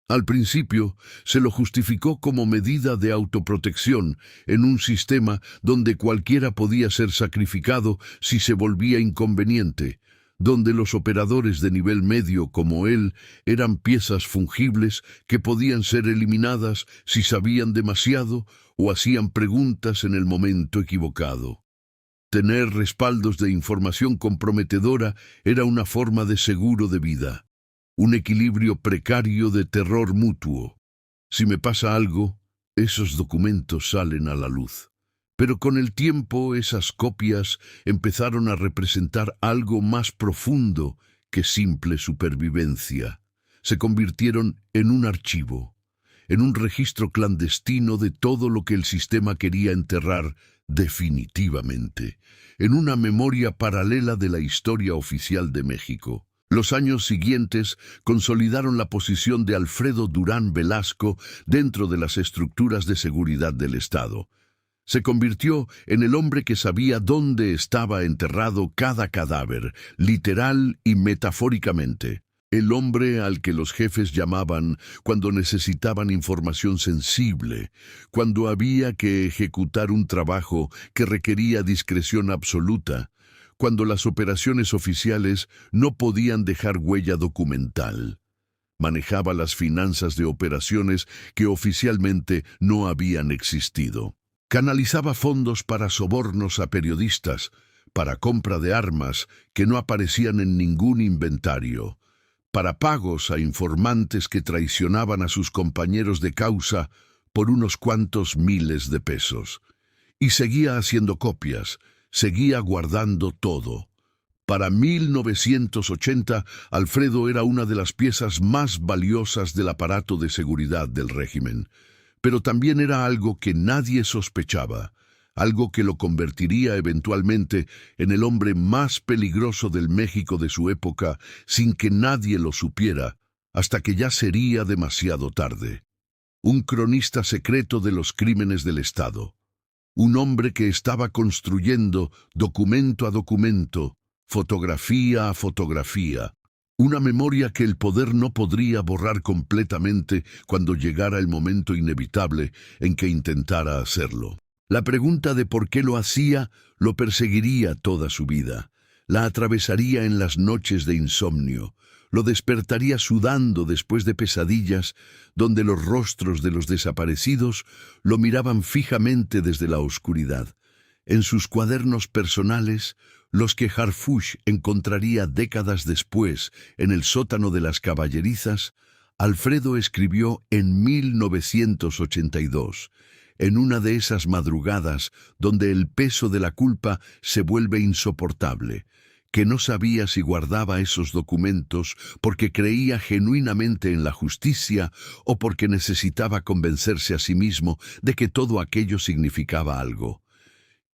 Al principio se lo justificó como medida de autoprotección en un sistema donde cualquiera podía ser sacrificado si se volvía inconveniente, donde los operadores de nivel medio como él eran piezas fungibles que podían ser eliminadas si sabían demasiado o hacían preguntas en el momento equivocado. Tener respaldos de información comprometedora era una forma de seguro de vida, un equilibrio precario de terror mutuo. Si me pasa algo, esos documentos salen a la luz. Pero con el tiempo esas copias empezaron a representar algo más profundo que simple supervivencia. Se convirtieron en un archivo, en un registro clandestino de todo lo que el sistema quería enterrar definitivamente, en una memoria paralela de la historia oficial de México. Los años siguientes consolidaron la posición de Alfredo Durán Velasco dentro de las estructuras de seguridad del Estado. Se convirtió en el hombre que sabía dónde estaba enterrado cada cadáver, literal y metafóricamente. El hombre al que los jefes llamaban cuando necesitaban información sensible, cuando había que ejecutar un trabajo que requería discreción absoluta, cuando las operaciones oficiales no podían dejar huella documental. Manejaba las finanzas de operaciones que oficialmente no habían existido. Canalizaba fondos para sobornos a periodistas, para compra de armas que no aparecían en ningún inventario, para pagos a informantes que traicionaban a sus compañeros de causa por unos cuantos miles de pesos. Y seguía haciendo copias, seguía guardando todo. Para 1980, Alfredo era una de las piezas más valiosas del aparato de seguridad del régimen, pero también era algo que nadie sospechaba, algo que lo convertiría eventualmente en el hombre más peligroso del México de su época sin que nadie lo supiera, hasta que ya sería demasiado tarde. Un cronista secreto de los crímenes del Estado. Un hombre que estaba construyendo, documento a documento, fotografía a fotografía, una memoria que el poder no podría borrar completamente cuando llegara el momento inevitable en que intentara hacerlo. La pregunta de por qué lo hacía lo perseguiría toda su vida, la atravesaría en las noches de insomnio, lo despertaría sudando después de pesadillas donde los rostros de los desaparecidos lo miraban fijamente desde la oscuridad. En sus cuadernos personales, los que Harfuch encontraría décadas después en el sótano de las caballerizas, Alfredo escribió en 1982, en una de esas madrugadas donde el peso de la culpa se vuelve insoportable, que no sabía si guardaba esos documentos porque creía genuinamente en la justicia o porque necesitaba convencerse a sí mismo de que todo aquello significaba algo.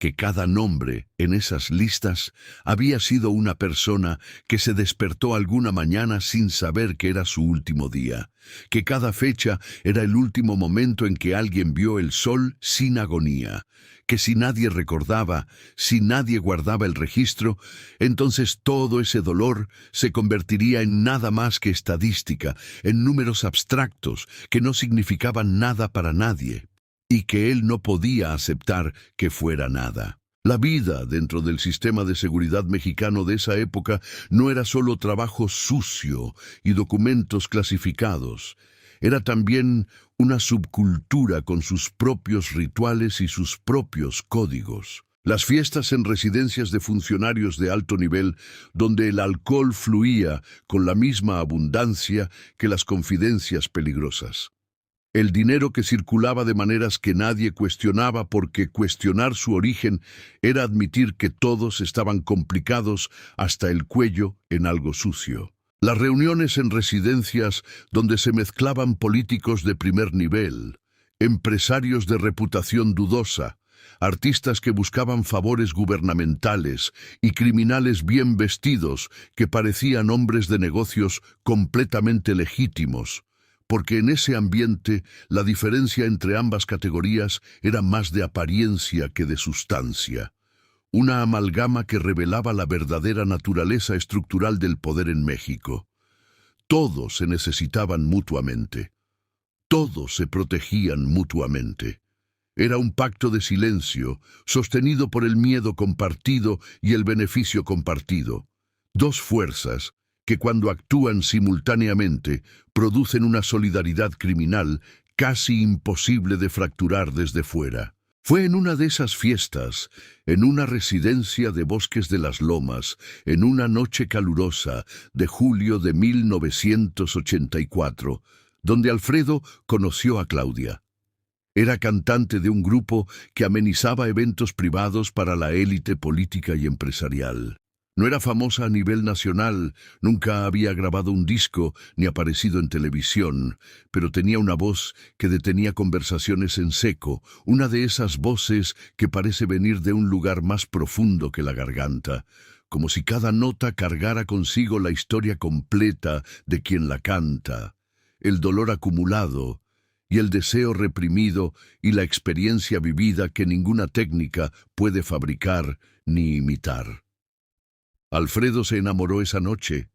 Que cada nombre en esas listas había sido una persona que se despertó alguna mañana sin saber que era su último día, que cada fecha era el último momento en que alguien vio el sol sin agonía, que si nadie recordaba, si nadie guardaba el registro, entonces todo ese dolor se convertiría en nada más que estadística, en números abstractos que no significaban nada para nadie, y que él no podía aceptar que fuera nada. La vida dentro del sistema de seguridad mexicano de esa época no era solo trabajo sucio y documentos clasificados. Era también una subcultura con sus propios rituales y sus propios códigos. Las fiestas en residencias de funcionarios de alto nivel, donde el alcohol fluía con la misma abundancia que las confidencias peligrosas. El dinero que circulaba de maneras que nadie cuestionaba porque cuestionar su origen era admitir que todos estaban complicados hasta el cuello en algo sucio. Las reuniones en residencias donde se mezclaban políticos de primer nivel, empresarios de reputación dudosa, artistas que buscaban favores gubernamentales y criminales bien vestidos que parecían hombres de negocios completamente legítimos, porque en ese ambiente la diferencia entre ambas categorías era más de apariencia que de sustancia. Una amalgama que revelaba la verdadera naturaleza estructural del poder en México. Todos se necesitaban mutuamente. Todos se protegían mutuamente. Era un pacto de silencio, sostenido por el miedo compartido y el beneficio compartido. Dos fuerzas que cuando actúan simultáneamente producen una solidaridad criminal casi imposible de fracturar desde fuera. Fue en una de esas fiestas, en una residencia de Bosques de las Lomas, en una noche calurosa de julio de 1984, donde Alfredo conoció a Claudia. Era cantante de un grupo que amenizaba eventos privados para la élite política y empresarial. No era famosa a nivel nacional, nunca había grabado un disco ni aparecido en televisión, pero tenía una voz que detenía conversaciones en seco, una de esas voces que parece venir de un lugar más profundo que la garganta, como si cada nota cargara consigo la historia completa de quien la canta, el dolor acumulado y el deseo reprimido y la experiencia vivida que ninguna técnica puede fabricar ni imitar. Alfredo se enamoró esa noche.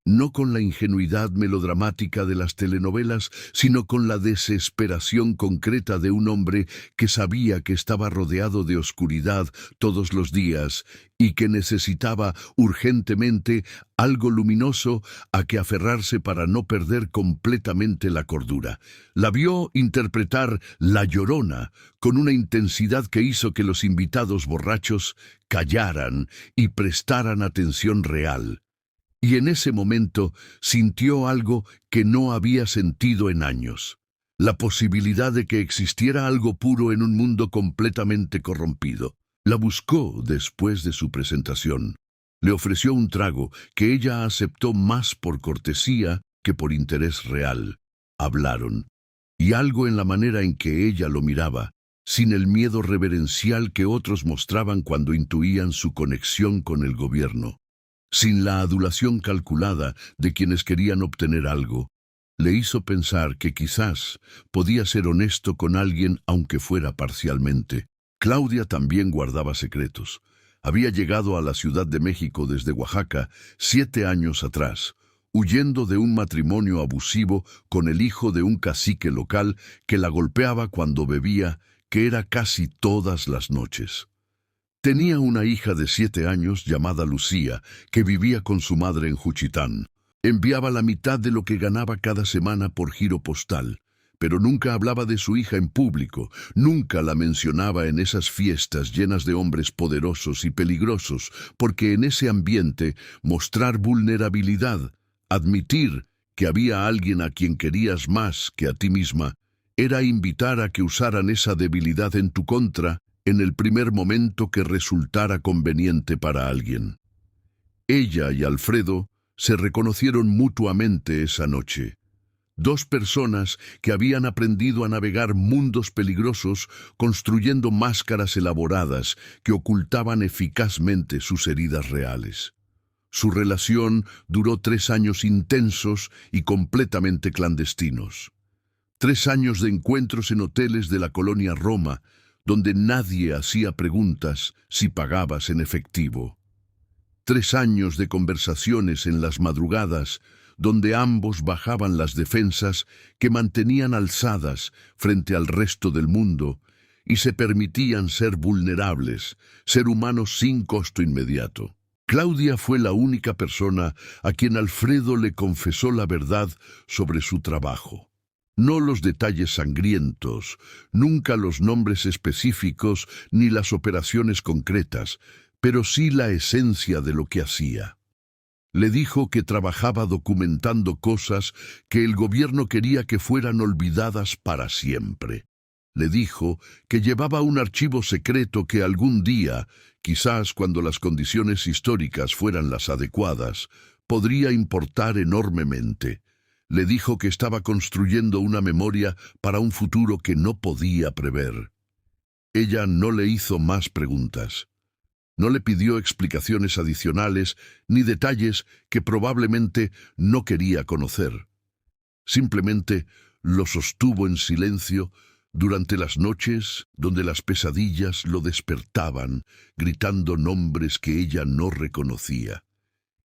no con la ingenuidad melodramática de las telenovelas, sino con la desesperación concreta de un hombre que sabía que estaba rodeado de oscuridad todos los días y que necesitaba urgentemente algo luminoso a que aferrarse para no perder completamente la cordura. La vio interpretar La Llorona con una intensidad que hizo que los invitados borrachos callaran y prestaran atención real. Y en ese momento sintió algo que no había sentido en años: la posibilidad de que existiera algo puro en un mundo completamente corrompido. La buscó después de su presentación. Le ofreció un trago que ella aceptó más por cortesía que por interés real. Hablaron, y algo en la manera en que ella lo miraba, sin el miedo reverencial que otros mostraban cuando intuían su conexión con el gobierno, sin la adulación calculada de quienes querían obtener algo, le hizo pensar que quizás podía ser honesto con alguien aunque fuera parcialmente. Claudia también guardaba secretos. Había llegado a la Ciudad de México desde Oaxaca 7 años atrás, huyendo de un matrimonio abusivo con el hijo de un cacique local que la golpeaba cuando bebía, que era casi todas las noches. Tenía una hija de 7 años llamada Lucía, que vivía con su madre en Juchitán. Enviaba la mitad de lo que ganaba cada semana por giro postal, pero nunca hablaba de su hija en público, nunca la mencionaba en esas fiestas llenas de hombres poderosos y peligrosos, porque en ese ambiente mostrar vulnerabilidad, admitir que había alguien a quien querías más que a ti misma, era invitar a que usaran esa debilidad en tu contra en el primer momento que resultara conveniente para alguien. Ella y Alfredo se reconocieron mutuamente esa noche. 2 personas que habían aprendido a navegar mundos peligrosos construyendo máscaras elaboradas que ocultaban eficazmente sus heridas reales. Su relación duró 3 años intensos y completamente clandestinos. 3 años de encuentros en hoteles de la colonia Roma, donde nadie hacía preguntas si pagabas en efectivo. 3 años de conversaciones en las madrugadas, donde ambos bajaban las defensas que mantenían alzadas frente al resto del mundo y se permitían ser vulnerables, ser humanos sin costo inmediato. Claudia fue la única persona a quien Alfredo le confesó la verdad sobre su trabajo. No los detalles sangrientos, nunca los nombres específicos ni las operaciones concretas, pero sí la esencia de lo que hacía. Le dijo que trabajaba documentando cosas que el gobierno quería que fueran olvidadas para siempre. Le dijo que llevaba un archivo secreto que algún día, quizás cuando las condiciones históricas fueran las adecuadas, podría importar enormemente. Le dijo que estaba construyendo una memoria para un futuro que no podía prever. Ella no le hizo más preguntas. No le pidió explicaciones adicionales ni detalles que probablemente no quería conocer. Simplemente lo sostuvo en silencio durante las noches donde las pesadillas lo despertaban, gritando nombres que ella no reconocía.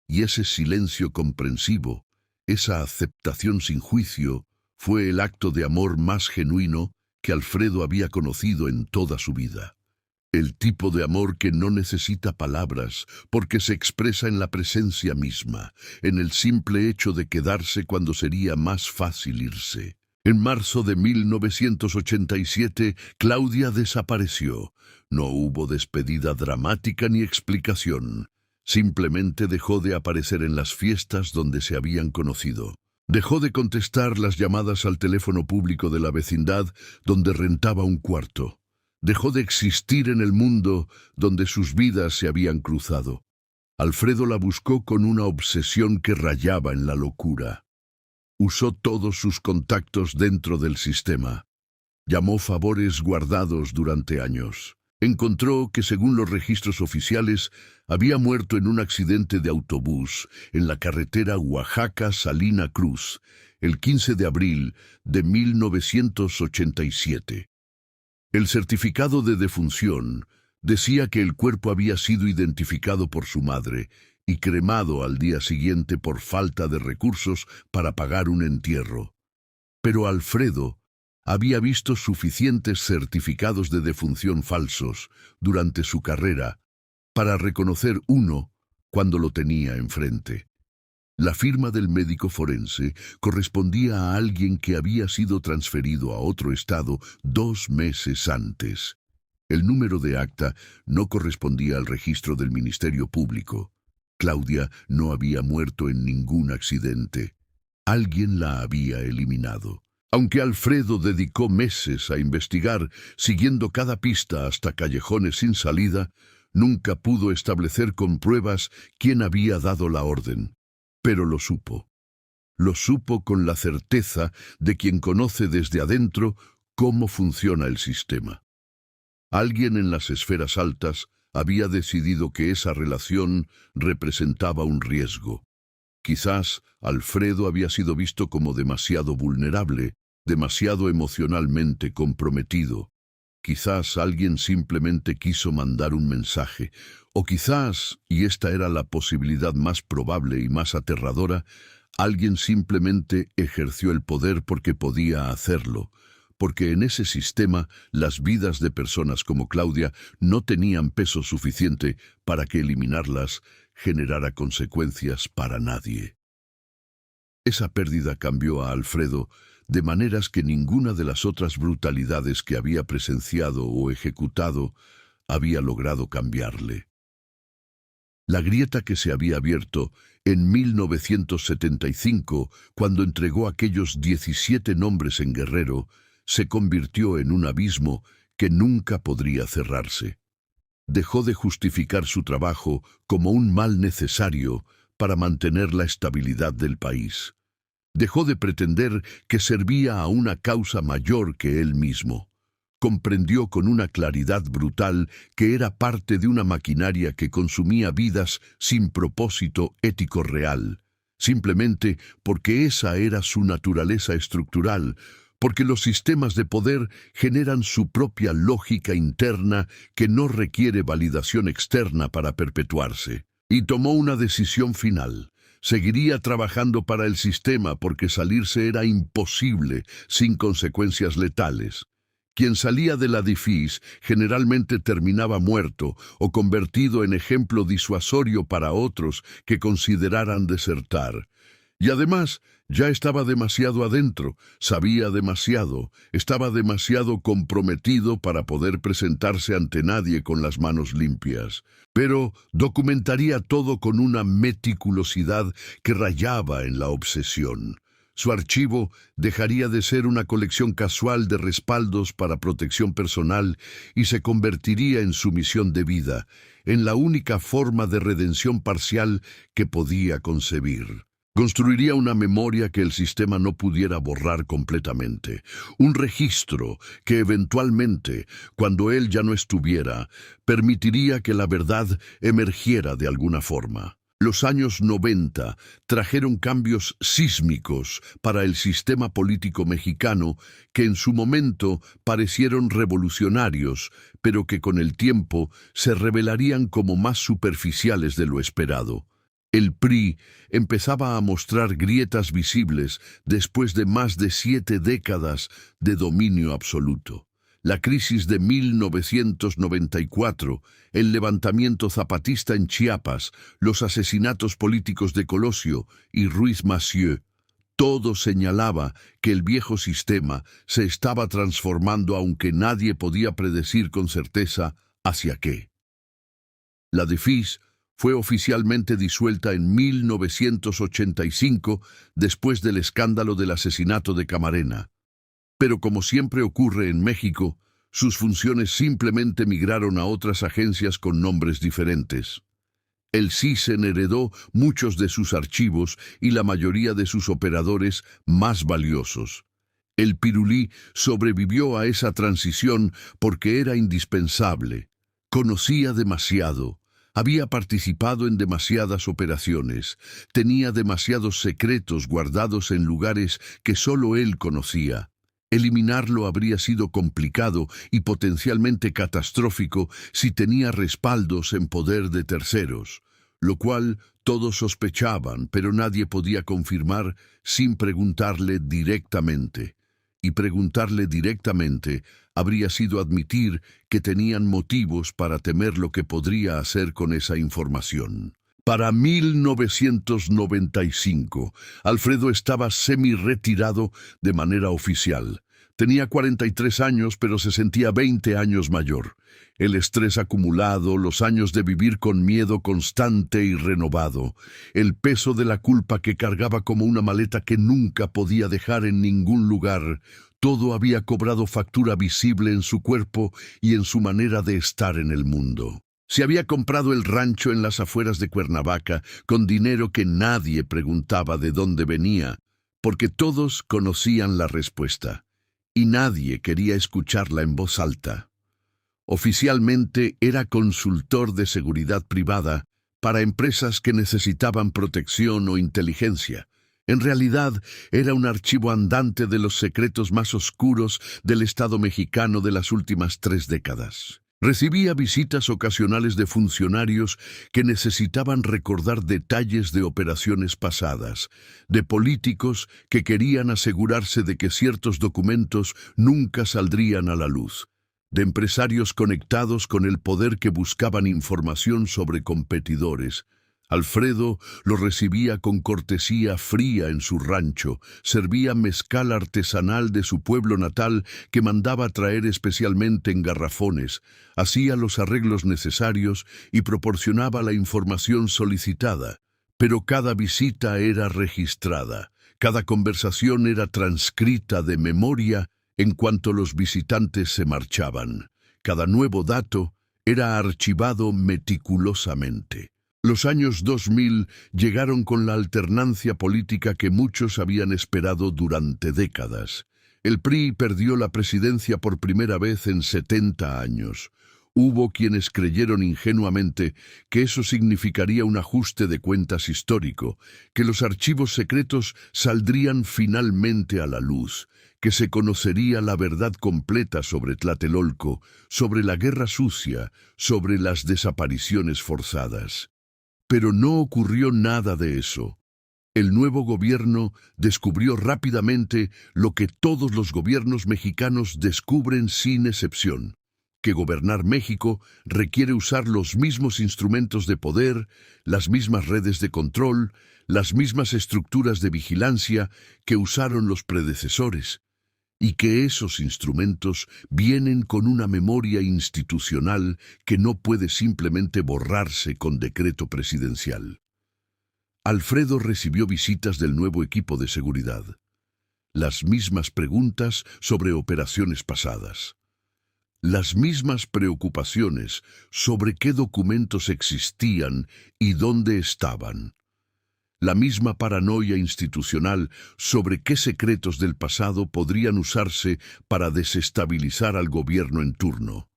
Y ese silencio comprensivo, esa aceptación sin juicio, fue el acto de amor más genuino que Alfredo había conocido en toda su vida. El tipo de amor que no necesita palabras, porque se expresa en la presencia misma, en el simple hecho de quedarse cuando sería más fácil irse. En marzo de 1987, Claudia desapareció. No hubo despedida dramática ni explicación. Simplemente dejó de aparecer en las fiestas donde se habían conocido. Dejó de contestar las llamadas al teléfono público de la vecindad donde rentaba un cuarto. Dejó de existir en el mundo donde sus vidas se habían cruzado. Alfredo la buscó con una obsesión que rayaba en la locura. Usó todos sus contactos dentro del sistema. Llamó favores guardados durante años. Encontró que, según los registros oficiales, había muerto en un accidente de autobús en la carretera Oaxaca-Salina Cruz, el 15 de abril de 1987. El certificado de defunción decía que el cuerpo había sido identificado por su madre y cremado al día siguiente por falta de recursos para pagar un entierro. Pero Alfredo había visto suficientes certificados de defunción falsos durante su carrera para reconocer uno cuando lo tenía enfrente. La firma del médico forense correspondía a alguien que había sido transferido a otro estado 2 meses antes. El número de acta no correspondía al registro del Ministerio Público. Claudia no había muerto en ningún accidente. Alguien la había eliminado. Aunque Alfredo dedicó meses a investigar, siguiendo cada pista hasta callejones sin salida, nunca pudo establecer con pruebas quién había dado la orden. Pero lo supo. Lo supo con la certeza de quien conoce desde adentro cómo funciona el sistema. Alguien en las esferas altas había decidido que esa relación representaba un riesgo. Quizás Alfredo había sido visto como demasiado vulnerable, demasiado emocionalmente comprometido. Quizás alguien simplemente quiso mandar un mensaje, o quizás, y esta era la posibilidad más probable y más aterradora, alguien simplemente ejerció el poder porque podía hacerlo, porque en ese sistema las vidas de personas como Claudia no tenían peso suficiente para que eliminarlas generara consecuencias para nadie. Esa pérdida cambió a Alfredo de maneras que ninguna de las otras brutalidades que había presenciado o ejecutado había logrado cambiarle. La grieta que se había abierto en 1975, cuando entregó aquellos 17 nombres en Guerrero, se convirtió en un abismo que nunca podría cerrarse. Dejó de justificar su trabajo como un mal necesario para mantener la estabilidad del país. Dejó de pretender que servía a una causa mayor que él mismo. Comprendió con una claridad brutal que era parte de una maquinaria que consumía vidas sin propósito ético real, simplemente porque esa era su naturaleza estructural, porque los sistemas de poder generan su propia lógica interna que no requiere validación externa para perpetuarse. Y tomó una decisión final. Seguiría trabajando para el sistema porque salirse era imposible sin consecuencias letales. Quien salía de la DIFIS generalmente terminaba muerto o convertido en ejemplo disuasorio para otros que consideraran desertar. Y además, ya estaba demasiado adentro, sabía demasiado, estaba demasiado comprometido para poder presentarse ante nadie con las manos limpias. Pero documentaría todo con una meticulosidad que rayaba en la obsesión. Su archivo dejaría de ser una colección casual de respaldos para protección personal y se convertiría en su misión de vida, en la única forma de redención parcial que podía concebir. Construiría una memoria que el sistema no pudiera borrar completamente, un registro que eventualmente, cuando él ya no estuviera, permitiría que la verdad emergiera de alguna forma. Los años 90 trajeron cambios sísmicos para el sistema político mexicano que en su momento parecieron revolucionarios, pero que con el tiempo se revelarían como más superficiales de lo esperado. El PRI empezaba a mostrar grietas visibles después de más de 7 décadas de dominio absoluto. La crisis de 1994, el levantamiento zapatista en Chiapas, los asesinatos políticos de Colosio y Ruiz Massieu, todo señalaba que el viejo sistema se estaba transformando aunque nadie podía predecir con certeza hacia qué. La DIFIS fue oficialmente disuelta en 1985 después del escándalo del asesinato de Camarena. Pero como siempre ocurre en México, sus funciones simplemente migraron a otras agencias con nombres diferentes. El CISEN heredó muchos de sus archivos y la mayoría de sus operadores más valiosos. El Pirulí sobrevivió a esa transición porque era indispensable. Conocía demasiado. Había participado en demasiadas operaciones, tenía demasiados secretos guardados en lugares que solo él conocía. Eliminarlo habría sido complicado y potencialmente catastrófico si tenía respaldos en poder de terceros. lo cual todos sospechaban, pero nadie podía confirmar sin preguntarle directamente. Y preguntarle directamente habría sido admitir que tenían motivos para temer lo que podría hacer con esa información. Para 1995, Alfredo estaba semi-retirado de manera oficial. Tenía 43 años, pero se sentía 20 años mayor. El estrés acumulado, los años de vivir con miedo constante y renovado, el peso de la culpa que cargaba como una maleta que nunca podía dejar en ningún lugar, todo había cobrado factura visible en su cuerpo y en su manera de estar en el mundo. Se había comprado el rancho en las afueras de Cuernavaca con dinero que nadie preguntaba de dónde venía, porque todos conocían la respuesta, y nadie quería escucharla en voz alta. Oficialmente era consultor de seguridad privada para empresas que necesitaban protección o inteligencia. En realidad, era un archivo andante de los secretos más oscuros del Estado mexicano de las últimas 3 décadas. Recibía visitas ocasionales de funcionarios que necesitaban recordar detalles de operaciones pasadas, de políticos que querían asegurarse de que ciertos documentos nunca saldrían a la luz, de empresarios conectados con el poder que buscaban información sobre competidores. Alfredo lo recibía con cortesía fría en su rancho, servía mezcal artesanal de su pueblo natal que mandaba traer especialmente en garrafones, hacía los arreglos necesarios y proporcionaba la información solicitada. Pero cada visita era registrada, cada conversación era transcrita de memoria en cuanto los visitantes se marchaban. Cada nuevo dato era archivado meticulosamente. Los años 2000 llegaron con la alternancia política que muchos habían esperado durante décadas. El PRI perdió la presidencia por primera vez en 70 años. Hubo quienes creyeron ingenuamente que eso significaría un ajuste de cuentas histórico, que los archivos secretos saldrían finalmente a la luz, que se conocería la verdad completa sobre Tlatelolco, sobre la guerra sucia, sobre las desapariciones forzadas. Pero no ocurrió nada de eso. El nuevo gobierno descubrió rápidamente lo que todos los gobiernos mexicanos descubren sin excepción, que gobernar México requiere usar los mismos instrumentos de poder, las mismas redes de control, las mismas estructuras de vigilancia que usaron los predecesores, y que esos instrumentos vienen con una memoria institucional que no puede simplemente borrarse con decreto presidencial. Alfredo recibió visitas del nuevo equipo de seguridad. Las mismas preguntas sobre operaciones pasadas. Las mismas preocupaciones sobre qué documentos existían y dónde estaban. La misma paranoia institucional sobre qué secretos del pasado podrían usarse para desestabilizar al gobierno en turno.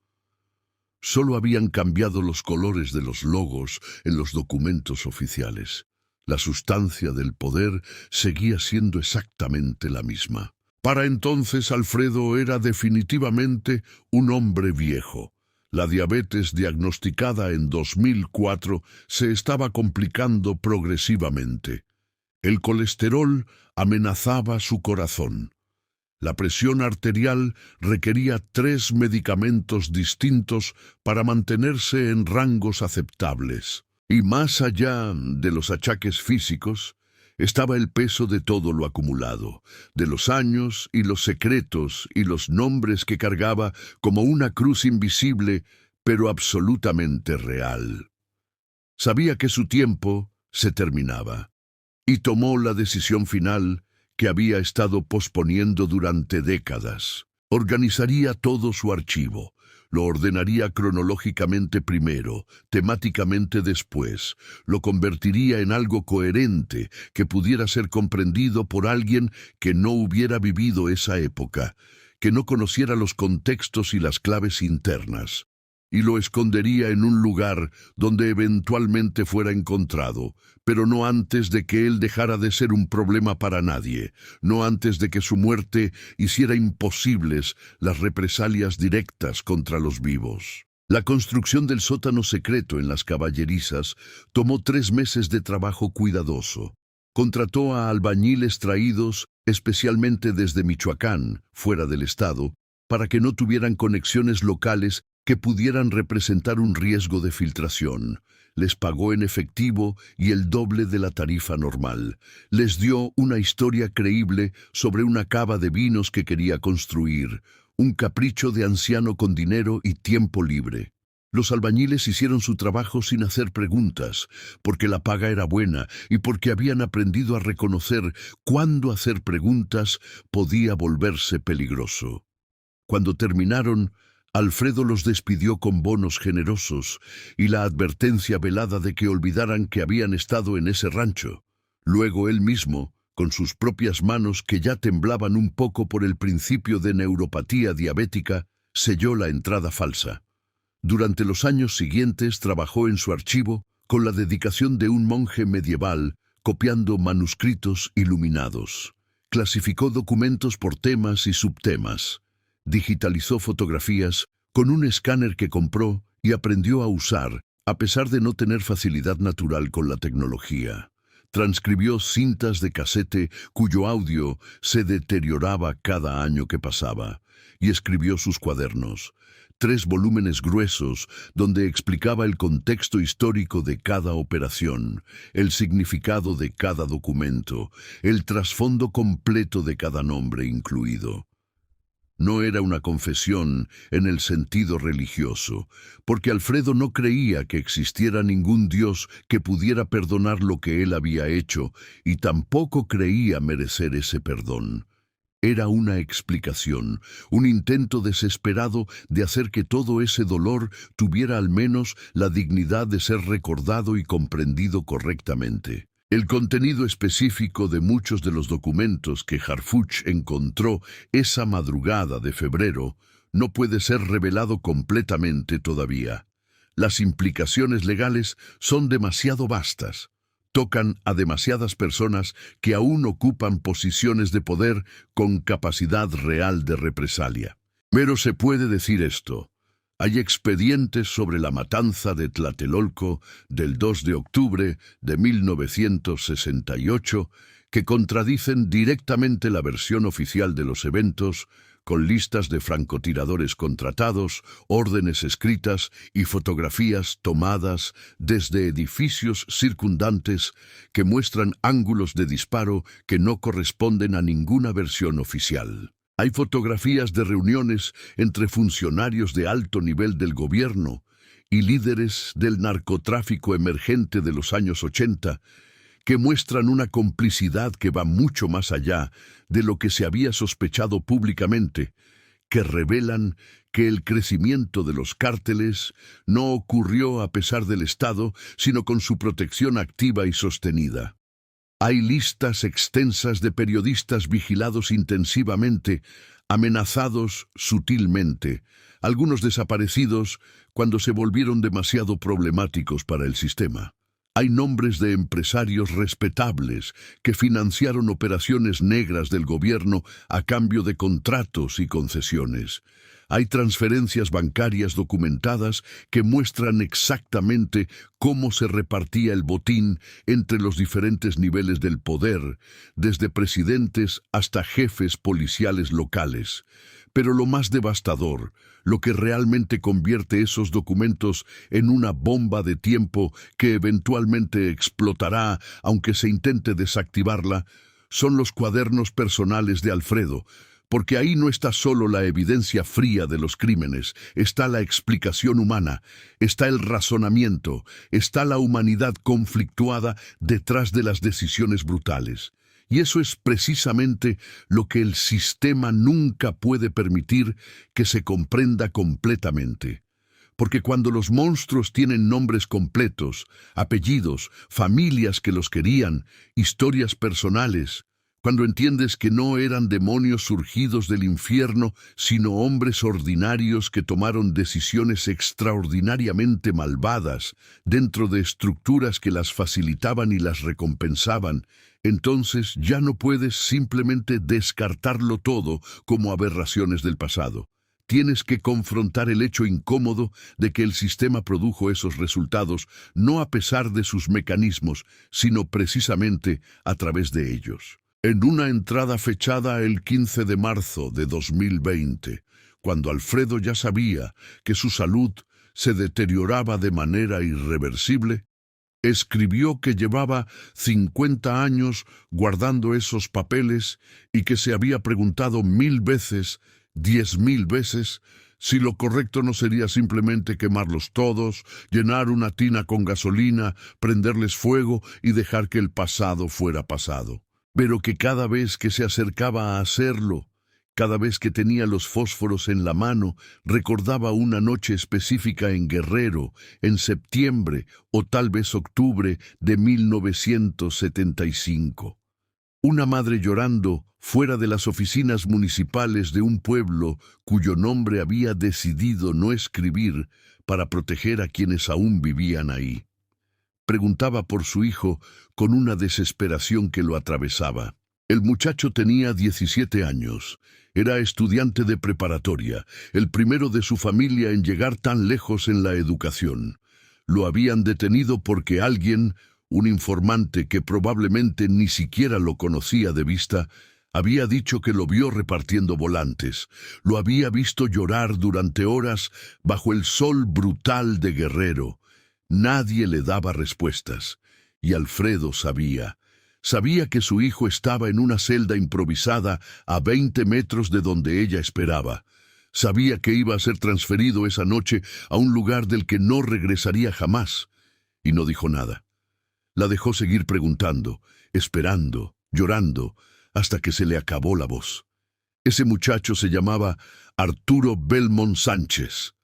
Solo habían cambiado los colores de los logos en los documentos oficiales. La sustancia del poder seguía siendo exactamente la misma. Para entonces Alfredo era definitivamente un hombre viejo. La diabetes diagnosticada en 2004 se estaba complicando progresivamente. El colesterol amenazaba su corazón. La presión arterial requería 3 medicamentos distintos para mantenerse en rangos aceptables. Y más allá de los achaques físicos, estaba el peso de todo lo acumulado, de los años y los secretos y los nombres que cargaba como una cruz invisible, pero absolutamente real. Sabía que su tiempo se terminaba, y tomó la decisión final que había estado posponiendo durante décadas. Organizaría todo su archivo. Lo ordenaría cronológicamente primero, temáticamente después. Lo convertiría en algo coherente que pudiera ser comprendido por alguien que no hubiera vivido esa época, que no conociera los contextos y las claves internas. Y lo escondería en un lugar donde eventualmente fuera encontrado, pero no antes de que él dejara de ser un problema para nadie, no antes de que su muerte hiciera imposibles las represalias directas contra los vivos. La construcción del sótano secreto en las caballerizas tomó 3 meses de trabajo cuidadoso. Contrató a albañiles traídos especialmente desde Michoacán, fuera del estado, para que no tuvieran conexiones locales que pudieran representar un riesgo de filtración. Les pagó en efectivo y el doble de la tarifa normal. Les dio una historia creíble sobre una cava de vinos que quería construir, un capricho de anciano con dinero y tiempo libre. Los albañiles hicieron su trabajo sin hacer preguntas, porque la paga era buena y porque habían aprendido a reconocer cuándo hacer preguntas podía volverse peligroso. Cuando terminaron, Alfredo los despidió con bonos generosos y la advertencia velada de que olvidaran que habían estado en ese rancho. Luego él mismo, con sus propias manos que ya temblaban un poco por el principio de neuropatía diabética, selló la entrada falsa. Durante los años siguientes trabajó en su archivo con la dedicación de un monje medieval, copiando manuscritos iluminados. Clasificó documentos por temas y subtemas. Digitalizó fotografías con un escáner que compró y aprendió a usar, a pesar de no tener facilidad natural con la tecnología. Transcribió cintas de casete cuyo audio se deterioraba cada año que pasaba, y escribió sus cuadernos. 3 volúmenes gruesos donde explicaba el contexto histórico de cada operación, el significado de cada documento, el trasfondo completo de cada nombre incluido. No era una confesión en el sentido religioso, porque Alfredo no creía que existiera ningún Dios que pudiera perdonar lo que él había hecho, y tampoco creía merecer ese perdón. Era una explicación, un intento desesperado de hacer que todo ese dolor tuviera al menos la dignidad de ser recordado y comprendido correctamente. El contenido específico de muchos de los documentos que Harfuch encontró esa madrugada de febrero no puede ser revelado completamente todavía. Las implicaciones legales son demasiado vastas. Tocan a demasiadas personas que aún ocupan posiciones de poder con capacidad real de represalia. Pero se puede decir esto. Hay expedientes sobre la matanza de Tlatelolco del 2 de octubre de 1968 que contradicen directamente la versión oficial de los eventos, con listas de francotiradores contratados, órdenes escritas y fotografías tomadas desde edificios circundantes que muestran ángulos de disparo que no corresponden a ninguna versión oficial. Hay fotografías de reuniones entre funcionarios de alto nivel del gobierno y líderes del narcotráfico emergente de los años 80 que muestran una complicidad que va mucho más allá de lo que se había sospechado públicamente, que revelan que el crecimiento de los cárteles no ocurrió a pesar del Estado, sino con su protección activa y sostenida. Hay listas extensas de periodistas vigilados intensivamente, amenazados sutilmente, algunos desaparecidos cuando se volvieron demasiado problemáticos para el sistema. Hay nombres de empresarios respetables que financiaron operaciones negras del gobierno a cambio de contratos y concesiones. Hay transferencias bancarias documentadas que muestran exactamente cómo se repartía el botín entre los diferentes niveles del poder, desde presidentes hasta jefes policiales locales. Pero lo más devastador, lo que realmente convierte esos documentos en una bomba de tiempo que eventualmente explotará aunque se intente desactivarla, son los cuadernos personales de Alfredo, porque ahí no está solo la evidencia fría de los crímenes, está la explicación humana, está el razonamiento, está la humanidad conflictuada detrás de las decisiones brutales. Y eso es precisamente lo que el sistema nunca puede permitir que se comprenda completamente. Porque cuando los monstruos tienen nombres completos, apellidos, familias que los querían, historias personales, cuando entiendes que no eran demonios surgidos del infierno, sino hombres ordinarios que tomaron decisiones extraordinariamente malvadas dentro de estructuras que las facilitaban y las recompensaban, entonces ya no puedes simplemente descartarlo todo como aberraciones del pasado. Tienes que confrontar el hecho incómodo de que el sistema produjo esos resultados no a pesar de sus mecanismos, sino precisamente a través de ellos. En una entrada fechada el 15 de marzo de 2020, cuando Alfredo ya sabía que su salud se deterioraba de manera irreversible, escribió que llevaba 50 años guardando esos papeles y que se había preguntado 1000 veces, 10.000 veces, si lo correcto no sería simplemente quemarlos todos, llenar una tina con gasolina, prenderles fuego y dejar que el pasado fuera pasado. Pero que cada vez que se acercaba a hacerlo, cada vez que tenía los fósforos en la mano, recordaba una noche específica en Guerrero, en septiembre o tal vez octubre de 1975. Una madre llorando fuera de las oficinas municipales de un pueblo cuyo nombre había decidido no escribir para proteger a quienes aún vivían ahí. Preguntaba por su hijo con una desesperación que lo atravesaba. El muchacho tenía 17 años. Era estudiante de preparatoria, el primero de su familia en llegar tan lejos en la educación. Lo habían detenido porque alguien, un informante que probablemente ni siquiera lo conocía de vista, había dicho que lo vio repartiendo volantes. Lo había visto llorar durante horas bajo el sol brutal de Guerrero. Nadie le daba respuestas. Y Alfredo sabía. Sabía que su hijo estaba en una celda improvisada a 20 metros de donde ella esperaba. Sabía que iba a ser transferido esa noche a un lugar del que no regresaría jamás. Y no dijo nada. La dejó seguir preguntando, esperando, llorando, hasta que se le acabó la voz. Ese muchacho se llamaba Arturo Belmont Sánchez.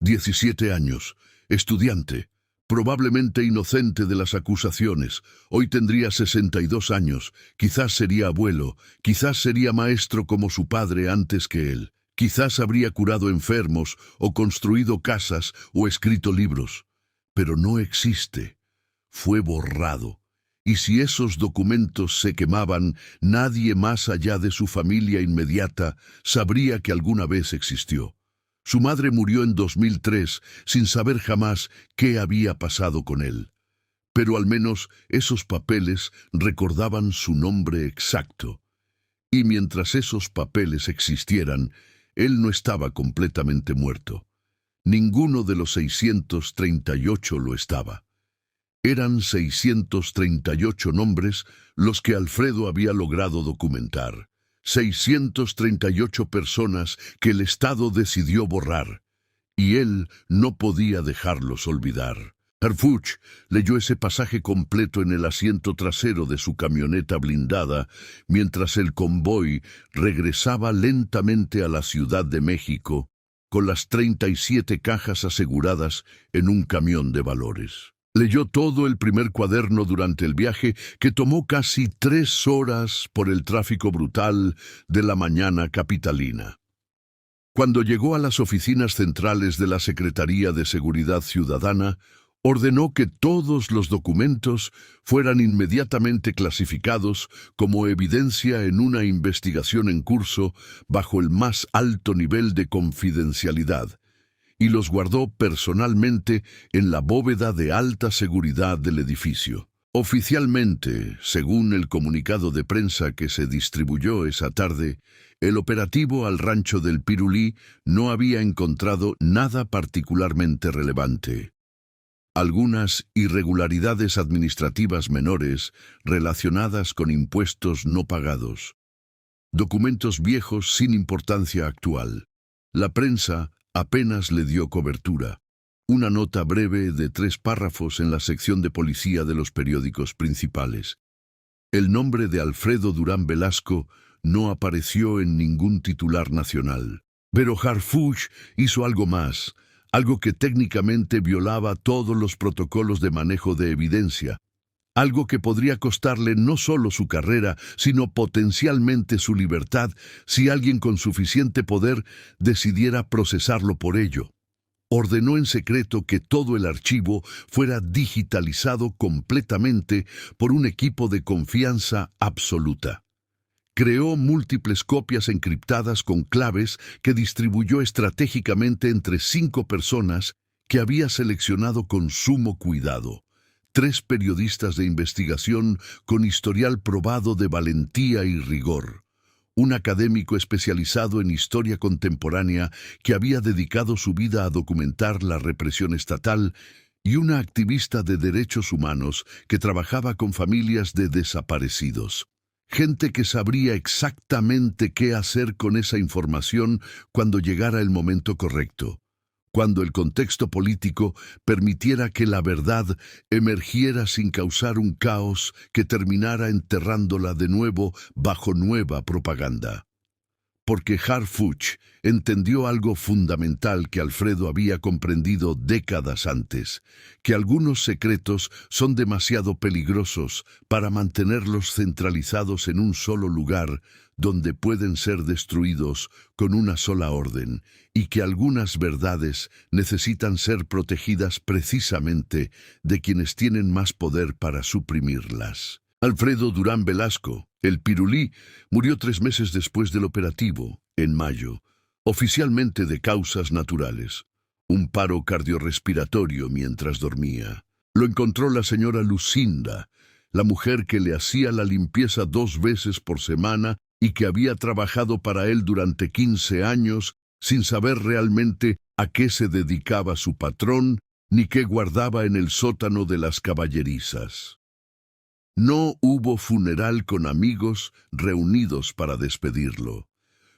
17 años, estudiante, probablemente inocente de las acusaciones. Hoy tendría 62 años, quizás sería abuelo, quizás sería maestro como su padre antes que él. Quizás habría curado enfermos, o construido casas, o escrito libros. Pero no existe. Fue borrado. Y si esos documentos se quemaban, nadie más allá de su familia inmediata sabría que alguna vez existió. Su madre murió en 2003 sin saber jamás qué había pasado con él. Pero al menos esos papeles recordaban su nombre exacto. Y mientras esos papeles existieran, él no estaba completamente muerto. Ninguno de los 638 lo estaba. Eran 638 nombres los que Alfredo había logrado documentar. 638 personas que el Estado decidió borrar, y él no podía dejarlos olvidar. Harfuch leyó ese pasaje completo en el asiento trasero de su camioneta blindada mientras el convoy regresaba lentamente a la Ciudad de México con las 37 cajas aseguradas en un camión de valores. Leyó todo el primer cuaderno durante el viaje, que tomó casi 3 horas por el tráfico brutal de la mañana capitalina. Cuando llegó a las oficinas centrales de la Secretaría de Seguridad Ciudadana, ordenó que todos los documentos fueran inmediatamente clasificados como evidencia en una investigación en curso bajo el más alto nivel de confidencialidad, y los guardó personalmente en la bóveda de alta seguridad del edificio. Oficialmente, según el comunicado de prensa que se distribuyó esa tarde, el operativo al rancho del Pirulí no había encontrado nada particularmente relevante. Algunas irregularidades administrativas menores relacionadas con impuestos no pagados. Documentos viejos sin importancia actual. La prensa apenas le dio cobertura. Una nota breve de 3 párrafos en la sección de policía de los periódicos principales. El nombre de Alfredo Durán Velasco no apareció en ningún titular nacional. Pero Harfuch hizo algo más, algo que técnicamente violaba todos los protocolos de manejo de evidencia, algo que podría costarle no solo su carrera, sino potencialmente su libertad si alguien con suficiente poder decidiera procesarlo por ello. Ordenó en secreto que todo el archivo fuera digitalizado completamente por un equipo de confianza absoluta. Creó múltiples copias encriptadas con claves que distribuyó estratégicamente entre 5 personas que había seleccionado con sumo cuidado. 3 periodistas de investigación con historial probado de valentía y rigor. Un académico especializado en historia contemporánea que había dedicado su vida a documentar la represión estatal y una activista de derechos humanos que trabajaba con familias de desaparecidos. Gente que sabría exactamente qué hacer con esa información cuando llegara el momento correcto, cuando el contexto político permitiera que la verdad emergiera sin causar un caos que terminara enterrándola de nuevo bajo nueva propaganda. Porque Harfuch entendió algo fundamental que Alfredo había comprendido décadas antes, que algunos secretos son demasiado peligrosos para mantenerlos centralizados en un solo lugar donde pueden ser destruidos con una sola orden, y que algunas verdades necesitan ser protegidas precisamente de quienes tienen más poder para suprimirlas. Alfredo Durán Velasco, el Pirulí, murió 3 meses después del operativo, en mayo, oficialmente de causas naturales. Un paro cardiorrespiratorio mientras dormía. Lo encontró la señora Lucinda, la mujer que le hacía la limpieza 2 veces por semana y que había trabajado para él durante 15 años sin saber realmente a qué se dedicaba su patrón ni qué guardaba en el sótano de las caballerizas. No hubo funeral con amigos reunidos para despedirlo.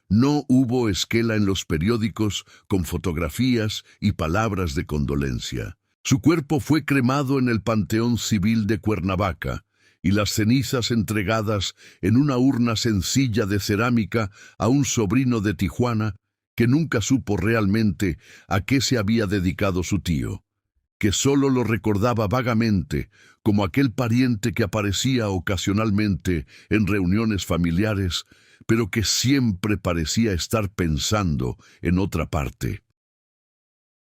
No hubo esquela en los periódicos con fotografías y palabras de condolencia. Su cuerpo fue cremado en el Panteón Civil de Cuernavaca y las cenizas entregadas en una urna sencilla de cerámica a un sobrino de Tijuana que nunca supo realmente a qué se había dedicado su tío, que solo lo recordaba vagamente como aquel pariente que aparecía ocasionalmente en reuniones familiares, pero que siempre parecía estar pensando en otra parte.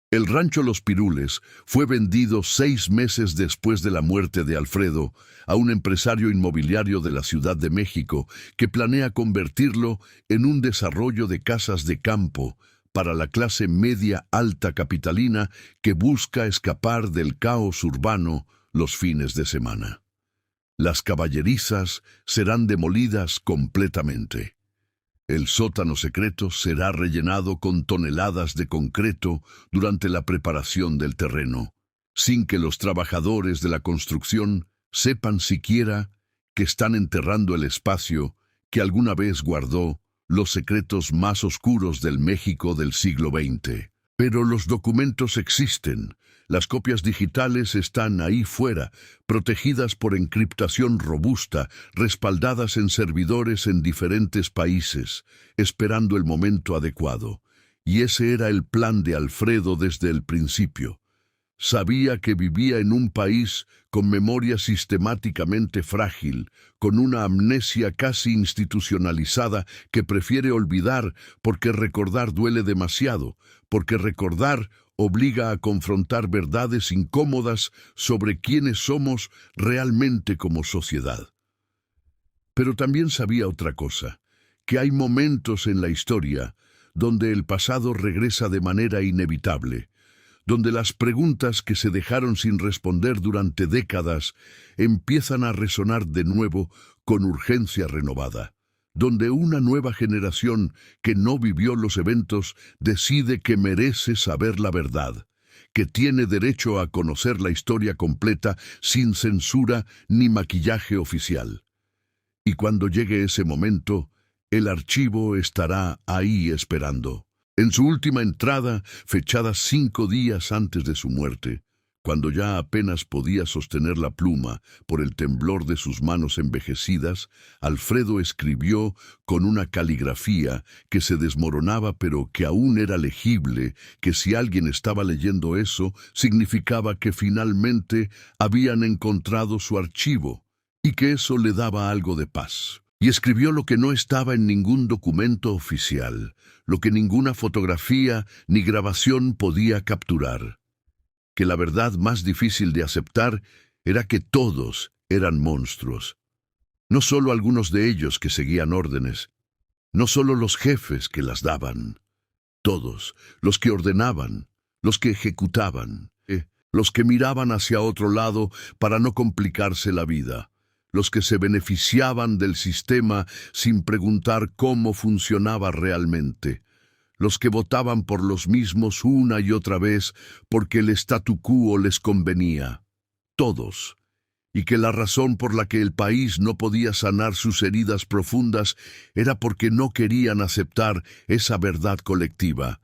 El rancho Los Pirules fue vendido 6 meses después de la muerte de Alfredo a un empresario inmobiliario de la Ciudad de México que planea convertirlo en un desarrollo de casas de campo para la clase media alta capitalina que busca escapar del caos urbano los fines de semana. Las caballerizas serán demolidas completamente. El sótano secreto será rellenado con toneladas de concreto durante la preparación del terreno, sin que los trabajadores de la construcción sepan siquiera que están enterrando el espacio que alguna vez guardó los secretos más oscuros del México del siglo XX. Pero los documentos existen. Las copias digitales están ahí fuera, protegidas por encriptación robusta, respaldadas en servidores en diferentes países, esperando el momento adecuado. Y ese era el plan de Alfredo desde el principio. Sabía que vivía en un país con memoria sistemáticamente frágil, con una amnesia casi institucionalizada que prefiere olvidar porque recordar duele demasiado, porque recordar obliga a confrontar verdades incómodas sobre quiénes somos realmente como sociedad. Pero también sabía otra cosa, que hay momentos en la historia donde el pasado regresa de manera inevitable, donde las preguntas que se dejaron sin responder durante décadas empiezan a resonar de nuevo con urgencia renovada, donde una nueva generación que no vivió los eventos decide que merece saber la verdad, que tiene derecho a conocer la historia completa sin censura ni maquillaje oficial. Y cuando llegue ese momento, el archivo estará ahí esperando. En su última entrada, fechada 5 días antes de su muerte, cuando ya apenas podía sostener la pluma por el temblor de sus manos envejecidas, Alfredo escribió con una caligrafía que se desmoronaba pero que aún era legible, que si alguien estaba leyendo eso, significaba que finalmente habían encontrado su archivo y que eso le daba algo de paz. Y escribió lo que no estaba en ningún documento oficial, lo que ninguna fotografía ni grabación podía capturar. Que la verdad más difícil de aceptar era que todos eran monstruos. No solo algunos de ellos que seguían órdenes, no solo los jefes que las daban, todos, los que ordenaban, los que ejecutaban, los que miraban hacia otro lado para no complicarse la vida, los que se beneficiaban del sistema sin preguntar cómo funcionaba realmente, los que votaban por los mismos una y otra vez porque el statu quo les convenía, todos, y que la razón por la que el país no podía sanar sus heridas profundas era porque no querían aceptar esa verdad colectiva,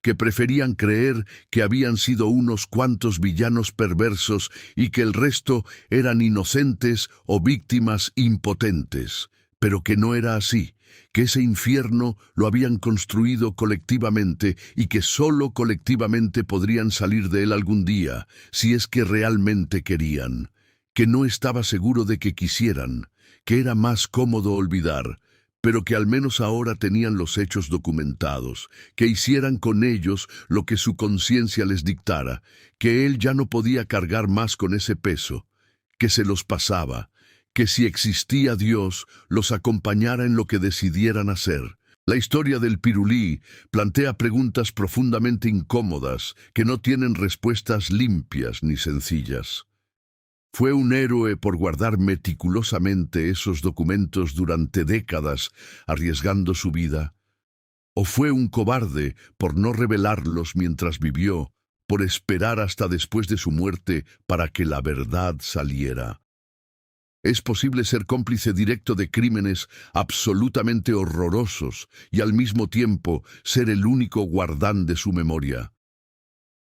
que preferían creer que habían sido unos cuantos villanos perversos y que el resto eran inocentes o víctimas impotentes, pero que no era así, que ese infierno lo habían construido colectivamente y que solo colectivamente podrían salir de él algún día, si es que realmente querían, que no estaba seguro de que quisieran, que era más cómodo olvidar, pero que al menos ahora tenían los hechos documentados, que hicieran con ellos lo que su conciencia les dictara, que él ya no podía cargar más con ese peso, que se los pasaba, que si existía Dios, los acompañara en lo que decidieran hacer. La historia del Pirulí plantea preguntas profundamente incómodas que no tienen respuestas limpias ni sencillas. ¿Fue un héroe por guardar meticulosamente esos documentos durante décadas, arriesgando su vida? ¿O fue un cobarde por no revelarlos mientras vivió, por esperar hasta después de su muerte para que la verdad saliera? Es posible ser cómplice directo de crímenes absolutamente horrorosos y al mismo tiempo ser el único guardán de su memoria.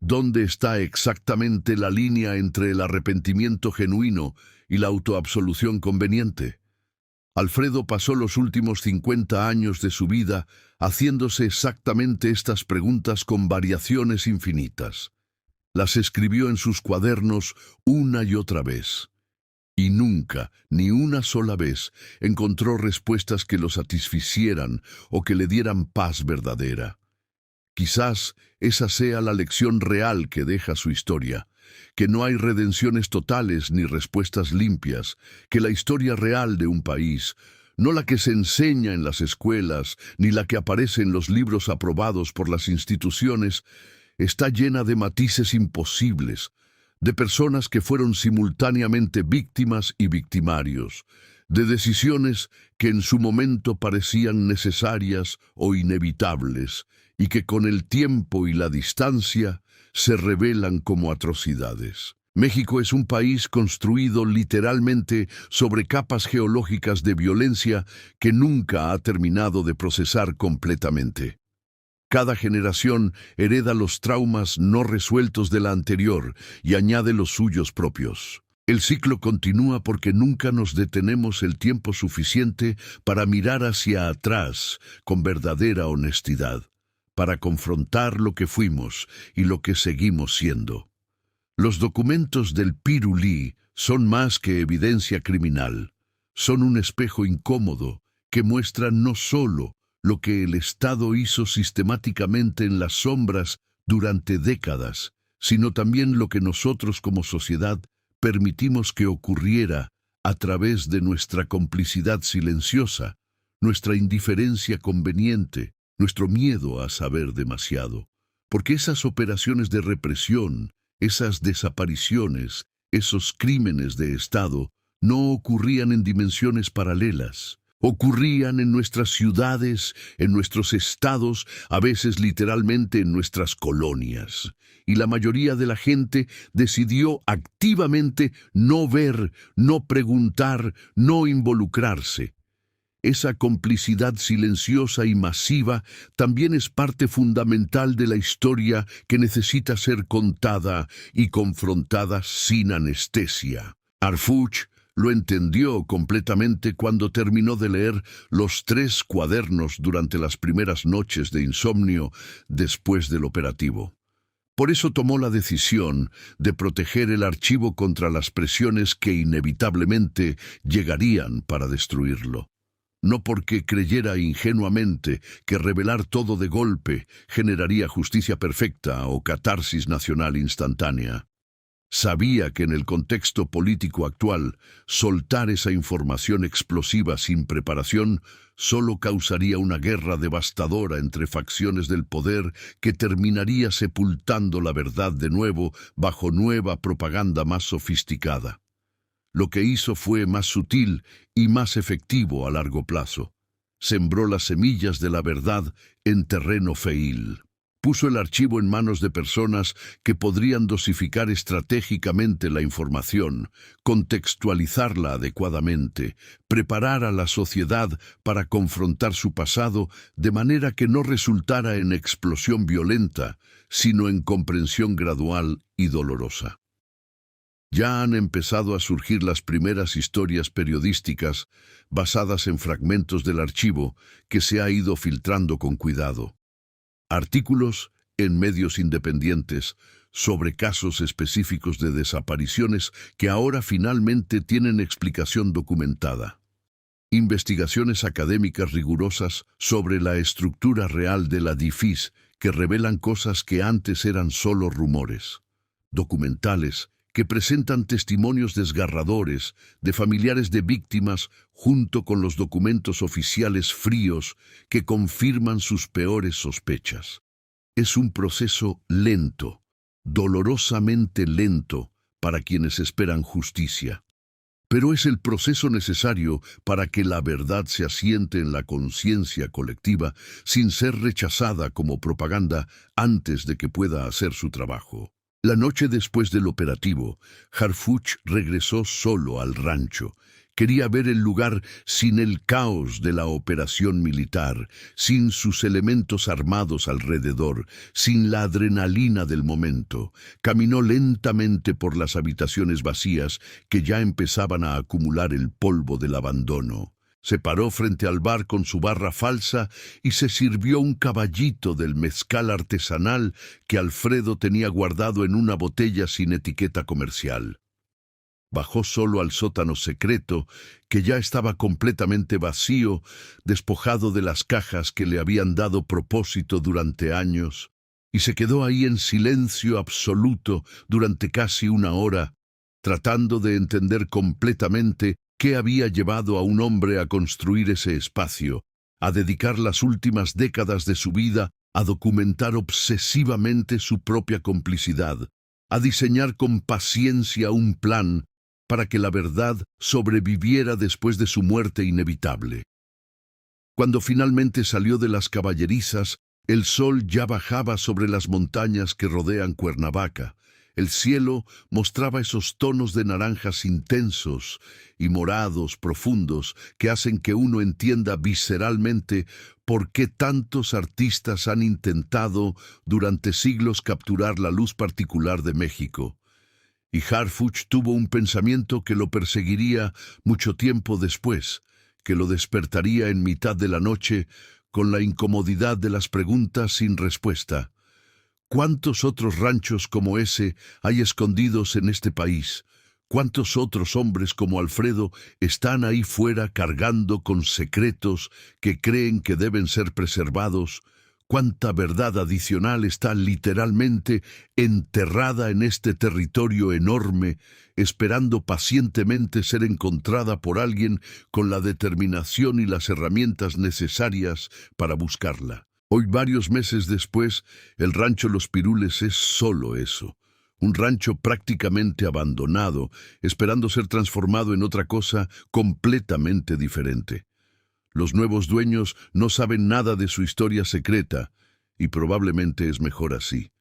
¿Dónde está exactamente la línea entre el arrepentimiento genuino y la autoabsolución conveniente? Alfredo pasó los últimos 50 años de su vida haciéndose exactamente estas preguntas con variaciones infinitas. Las escribió en sus cuadernos una y otra vez. Y nunca, ni una sola vez, encontró respuestas que lo satisficieran o que le dieran paz verdadera. Quizás esa sea la lección real que deja su historia, que no hay redenciones totales ni respuestas limpias, que la historia real de un país, no la que se enseña en las escuelas, ni la que aparece en los libros aprobados por las instituciones, está llena de matices imposibles, de personas que fueron simultáneamente víctimas y victimarios, de decisiones que en su momento parecían necesarias o inevitables, y que con el tiempo y la distancia se revelan como atrocidades. México es un país construido literalmente sobre capas geológicas de violencia que nunca ha terminado de procesar completamente. Cada generación hereda los traumas no resueltos de la anterior y añade los suyos propios. El ciclo continúa porque nunca nos detenemos el tiempo suficiente para mirar hacia atrás con verdadera honestidad, para confrontar lo que fuimos y lo que seguimos siendo. Los documentos del Pirulí son más que evidencia criminal. Son un espejo incómodo que muestra no solo lo que el Estado hizo sistemáticamente en las sombras durante décadas, sino también lo que nosotros como sociedad permitimos que ocurriera a través de nuestra complicidad silenciosa, nuestra indiferencia conveniente, nuestro miedo a saber demasiado. Porque esas operaciones de represión, esas desapariciones, esos crímenes de Estado, no ocurrían en dimensiones paralelas. Ocurrían en nuestras ciudades, en nuestros estados, a veces literalmente en nuestras colonias. Y la mayoría de la gente decidió activamente no ver, no preguntar, no involucrarse. Esa complicidad silenciosa y masiva también es parte fundamental de la historia que necesita ser contada y confrontada sin anestesia. Harfuch lo entendió completamente cuando terminó de leer los 3 cuadernos durante las primeras noches de insomnio después del operativo. Por eso tomó la decisión de proteger el archivo contra las presiones que inevitablemente llegarían para destruirlo. No porque creyera ingenuamente que revelar todo de golpe generaría justicia perfecta o catarsis nacional instantánea, Sabía que en el contexto político actual, soltar esa información explosiva sin preparación solo causaría una guerra devastadora entre facciones del poder que terminaría sepultando la verdad de nuevo bajo nueva propaganda más sofisticada. Lo que hizo fue más sutil y más efectivo a largo plazo. Sembró las semillas de la verdad en terreno fértil. Puso el archivo en manos de personas que podrían dosificar estratégicamente la información, contextualizarla adecuadamente, preparar a la sociedad para confrontar su pasado de manera que no resultara en explosión violenta, sino en comprensión gradual y dolorosa. Ya han empezado a surgir las primeras historias periodísticas basadas en fragmentos del archivo que se ha ido filtrando con cuidado. Artículos en medios independientes sobre casos específicos de desapariciones que ahora finalmente tienen explicación documentada. Investigaciones académicas rigurosas sobre la estructura real de la DIFIS que revelan cosas que antes eran solo rumores. Documentales que presentan testimonios desgarradores de familiares de víctimas junto con los documentos oficiales fríos que confirman sus peores sospechas. Es un proceso lento, dolorosamente lento para quienes esperan justicia. Pero es el proceso necesario para que la verdad se asiente en la conciencia colectiva sin ser rechazada como propaganda antes de que pueda hacer su trabajo. La noche después del operativo, Harfuch regresó solo al rancho. Quería ver el lugar sin el caos de la operación militar, sin sus elementos armados alrededor, sin la adrenalina del momento. Caminó lentamente por las habitaciones vacías que ya empezaban a acumular el polvo del abandono. Se paró frente al bar con su barra falsa y se sirvió un caballito del mezcal artesanal que Alfredo tenía guardado en una botella sin etiqueta comercial. Bajó solo al sótano secreto, que ya estaba completamente vacío, despojado de las cajas que le habían dado propósito durante años, y se quedó ahí en silencio absoluto durante casi una hora, tratando de entender completamente qué había llevado a un hombre a construir ese espacio, a dedicar las últimas décadas de su vida a documentar obsesivamente su propia complicidad, a diseñar con paciencia un plan para que la verdad sobreviviera después de su muerte inevitable. Cuando finalmente salió de las caballerizas, el sol ya bajaba sobre las montañas que rodean Cuernavaca. El cielo mostraba esos tonos de naranjas intensos y morados profundos que hacen que uno entienda visceralmente por qué tantos artistas han intentado durante siglos capturar la luz particular de México. Y Harfuch tuvo un pensamiento que lo perseguiría mucho tiempo después, que lo despertaría en mitad de la noche con la incomodidad de las preguntas sin respuesta. ¿Cuántos otros ranchos como ese hay escondidos en este país? ¿Cuántos otros hombres como Alfredo están ahí fuera cargando con secretos que creen que deben ser preservados? ¿Cuánta verdad adicional está literalmente enterrada en este territorio enorme, esperando pacientemente ser encontrada por alguien con la determinación y las herramientas necesarias para buscarla? Hoy, varios meses después, el rancho Los Pirules es solo eso. Un rancho prácticamente abandonado, esperando ser transformado en otra cosa completamente diferente. Los nuevos dueños no saben nada de su historia secreta, y probablemente es mejor así.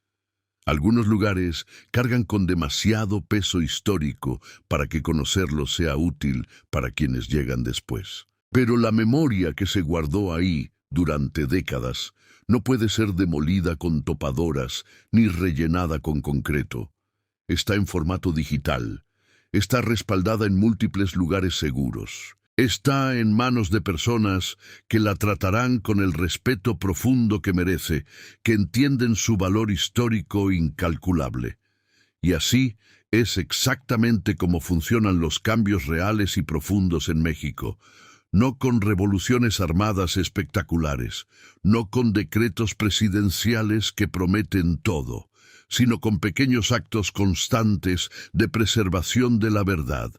Algunos lugares cargan con demasiado peso histórico para que conocerlo sea útil para quienes llegan después. Pero la memoria que se guardó ahí durante décadas no puede ser demolida con topadoras ni rellenada con concreto. Está en formato digital. Está respaldada en múltiples lugares seguros. Está en manos de personas que la tratarán con el respeto profundo que merece, que entienden su valor histórico incalculable. Y así es exactamente como funcionan los cambios reales y profundos en México. No con revoluciones armadas espectaculares, no con decretos presidenciales que prometen todo, sino con pequeños actos constantes de preservación de la verdad,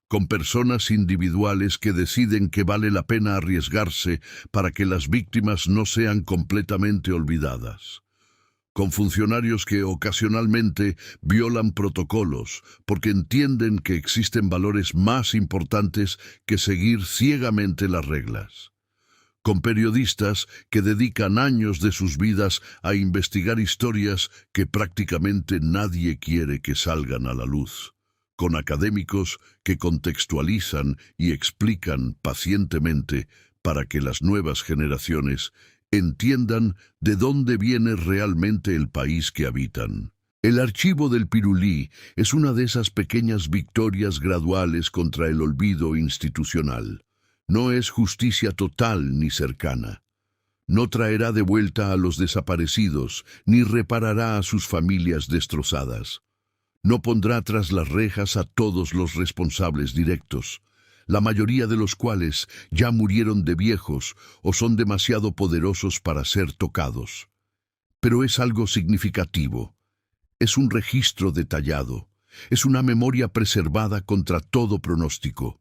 con personas individuales que deciden que vale la pena arriesgarse para que las víctimas no sean completamente olvidadas, con funcionarios que ocasionalmente violan protocolos porque entienden que existen valores más importantes que seguir ciegamente las reglas, con periodistas que dedican años de sus vidas a investigar historias que prácticamente nadie quiere que salgan a la luz, con académicos que contextualizan y explican pacientemente para que las nuevas generaciones entiendan de dónde viene realmente el país que habitan. El archivo del Pirulí es una de esas pequeñas victorias graduales contra el olvido institucional. No es justicia total ni cercana. No traerá de vuelta a los desaparecidos, ni reparará a sus familias destrozadas. No pondrá tras las rejas a todos los responsables directos, la mayoría de los cuales ya murieron de viejos o son demasiado poderosos para ser tocados. Pero es algo significativo. Es un registro detallado. Es una memoria preservada contra todo pronóstico.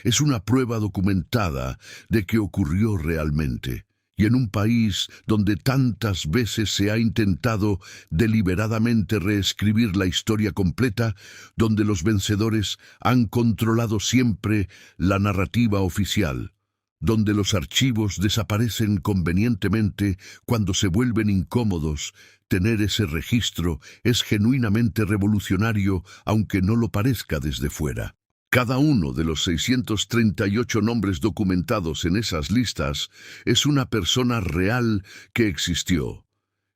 Es una prueba documentada de que ocurrió realmente. Y en un país donde tantas veces se ha intentado deliberadamente reescribir la historia completa, donde los vencedores han controlado siempre la narrativa oficial, donde los archivos desaparecen convenientemente cuando se vuelven incómodos, tener ese registro es genuinamente revolucionario, aunque no lo parezca desde fuera. Cada uno de los 638 nombres documentados en esas listas es una persona real que existió,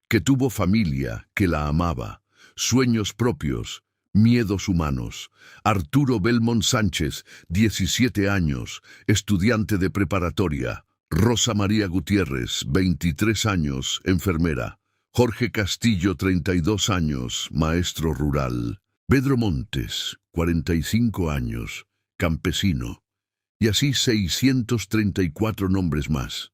que tuvo familia, que la amaba, sueños propios, miedos humanos. Arturo Belmont Sánchez, 17 años, estudiante de preparatoria. Rosa María Gutiérrez, 23 años, enfermera. Jorge Castillo, 32 años, maestro rural. Pedro Montes, 45 años, campesino, y así 634 nombres más.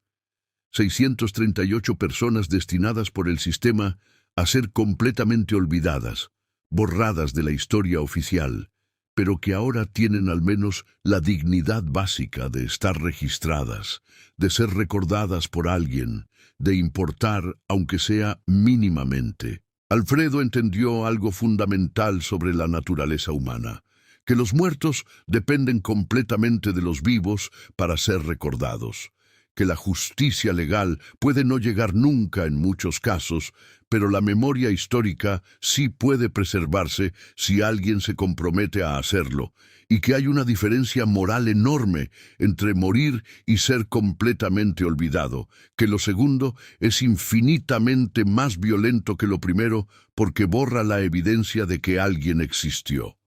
638 personas destinadas por el sistema a ser completamente olvidadas, borradas de la historia oficial, pero que ahora tienen al menos la dignidad básica de estar registradas, de ser recordadas por alguien, de importar, aunque sea mínimamente. Alfredo entendió algo fundamental sobre la naturaleza humana, que los muertos dependen completamente de los vivos para ser recordados, que la justicia legal puede no llegar nunca en muchos casos, pero la memoria histórica sí puede preservarse si alguien se compromete a hacerlo, y que hay una diferencia moral enorme entre morir y ser completamente olvidado, que lo segundo es infinitamente más violento que lo primero porque borra la evidencia de que alguien existió.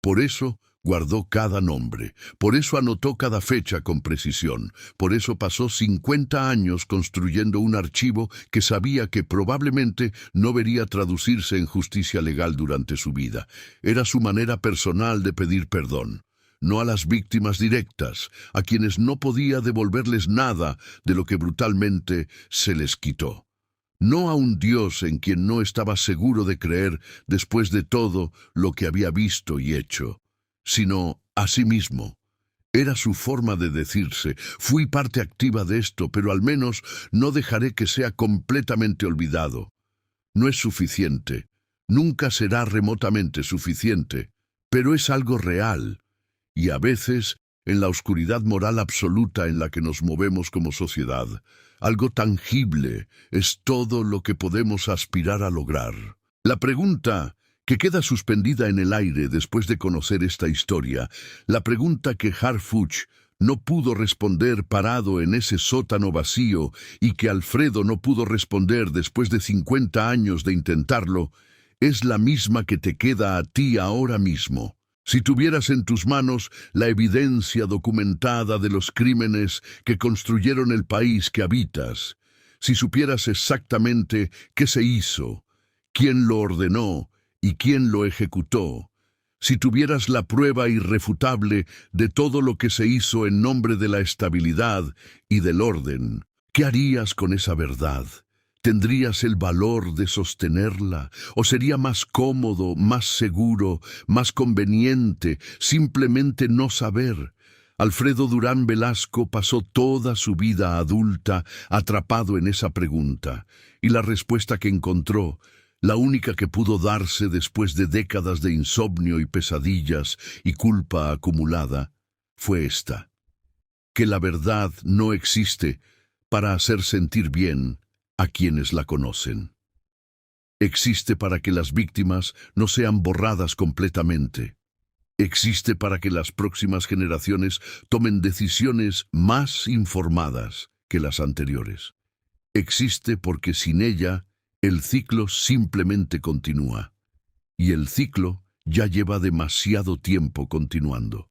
Por eso guardó cada nombre, por eso anotó cada fecha con precisión, por eso pasó 50 años construyendo un archivo que sabía que probablemente no vería traducirse en justicia legal durante su vida. Era su manera personal de pedir perdón, no a las víctimas directas, a quienes no podía devolverles nada de lo que brutalmente se les quitó. No a un Dios en quien no estaba seguro de creer después de todo lo que había visto y hecho, sino a sí mismo. Era su forma de decirse: fui parte activa de esto, pero al menos no dejaré que sea completamente olvidado. No es suficiente, nunca será remotamente suficiente, pero es algo real, y a veces, en la oscuridad moral absoluta en la que nos movemos como sociedad, algo tangible es todo lo que podemos aspirar a lograr. La pregunta que queda suspendida en el aire después de conocer esta historia, la pregunta que Harfuch no pudo responder parado en ese sótano vacío y que Alfredo no pudo responder después de 50 años de intentarlo, es la misma que te queda a ti ahora mismo. Si tuvieras en tus manos la evidencia documentada de los crímenes que construyeron el país que habitas, si supieras exactamente qué se hizo, quién lo ordenó y quién lo ejecutó, si tuvieras la prueba irrefutable de todo lo que se hizo en nombre de la estabilidad y del orden, ¿qué harías con esa verdad? ¿Tendrías el valor de sostenerla? ¿O sería más cómodo, más seguro, más conveniente simplemente no saber? Alfredo Durán Velasco pasó toda su vida adulta atrapado en esa pregunta, y la respuesta que encontró, la única que pudo darse después de décadas de insomnio y pesadillas y culpa acumulada, fue esta: que la verdad no existe para hacer sentir bien a quienes la conocen. Existe para que las víctimas no sean borradas completamente. Existe para que las próximas generaciones tomen decisiones más informadas que las anteriores. Existe porque sin ella, el ciclo simplemente continúa. Y el ciclo ya lleva demasiado tiempo continuando.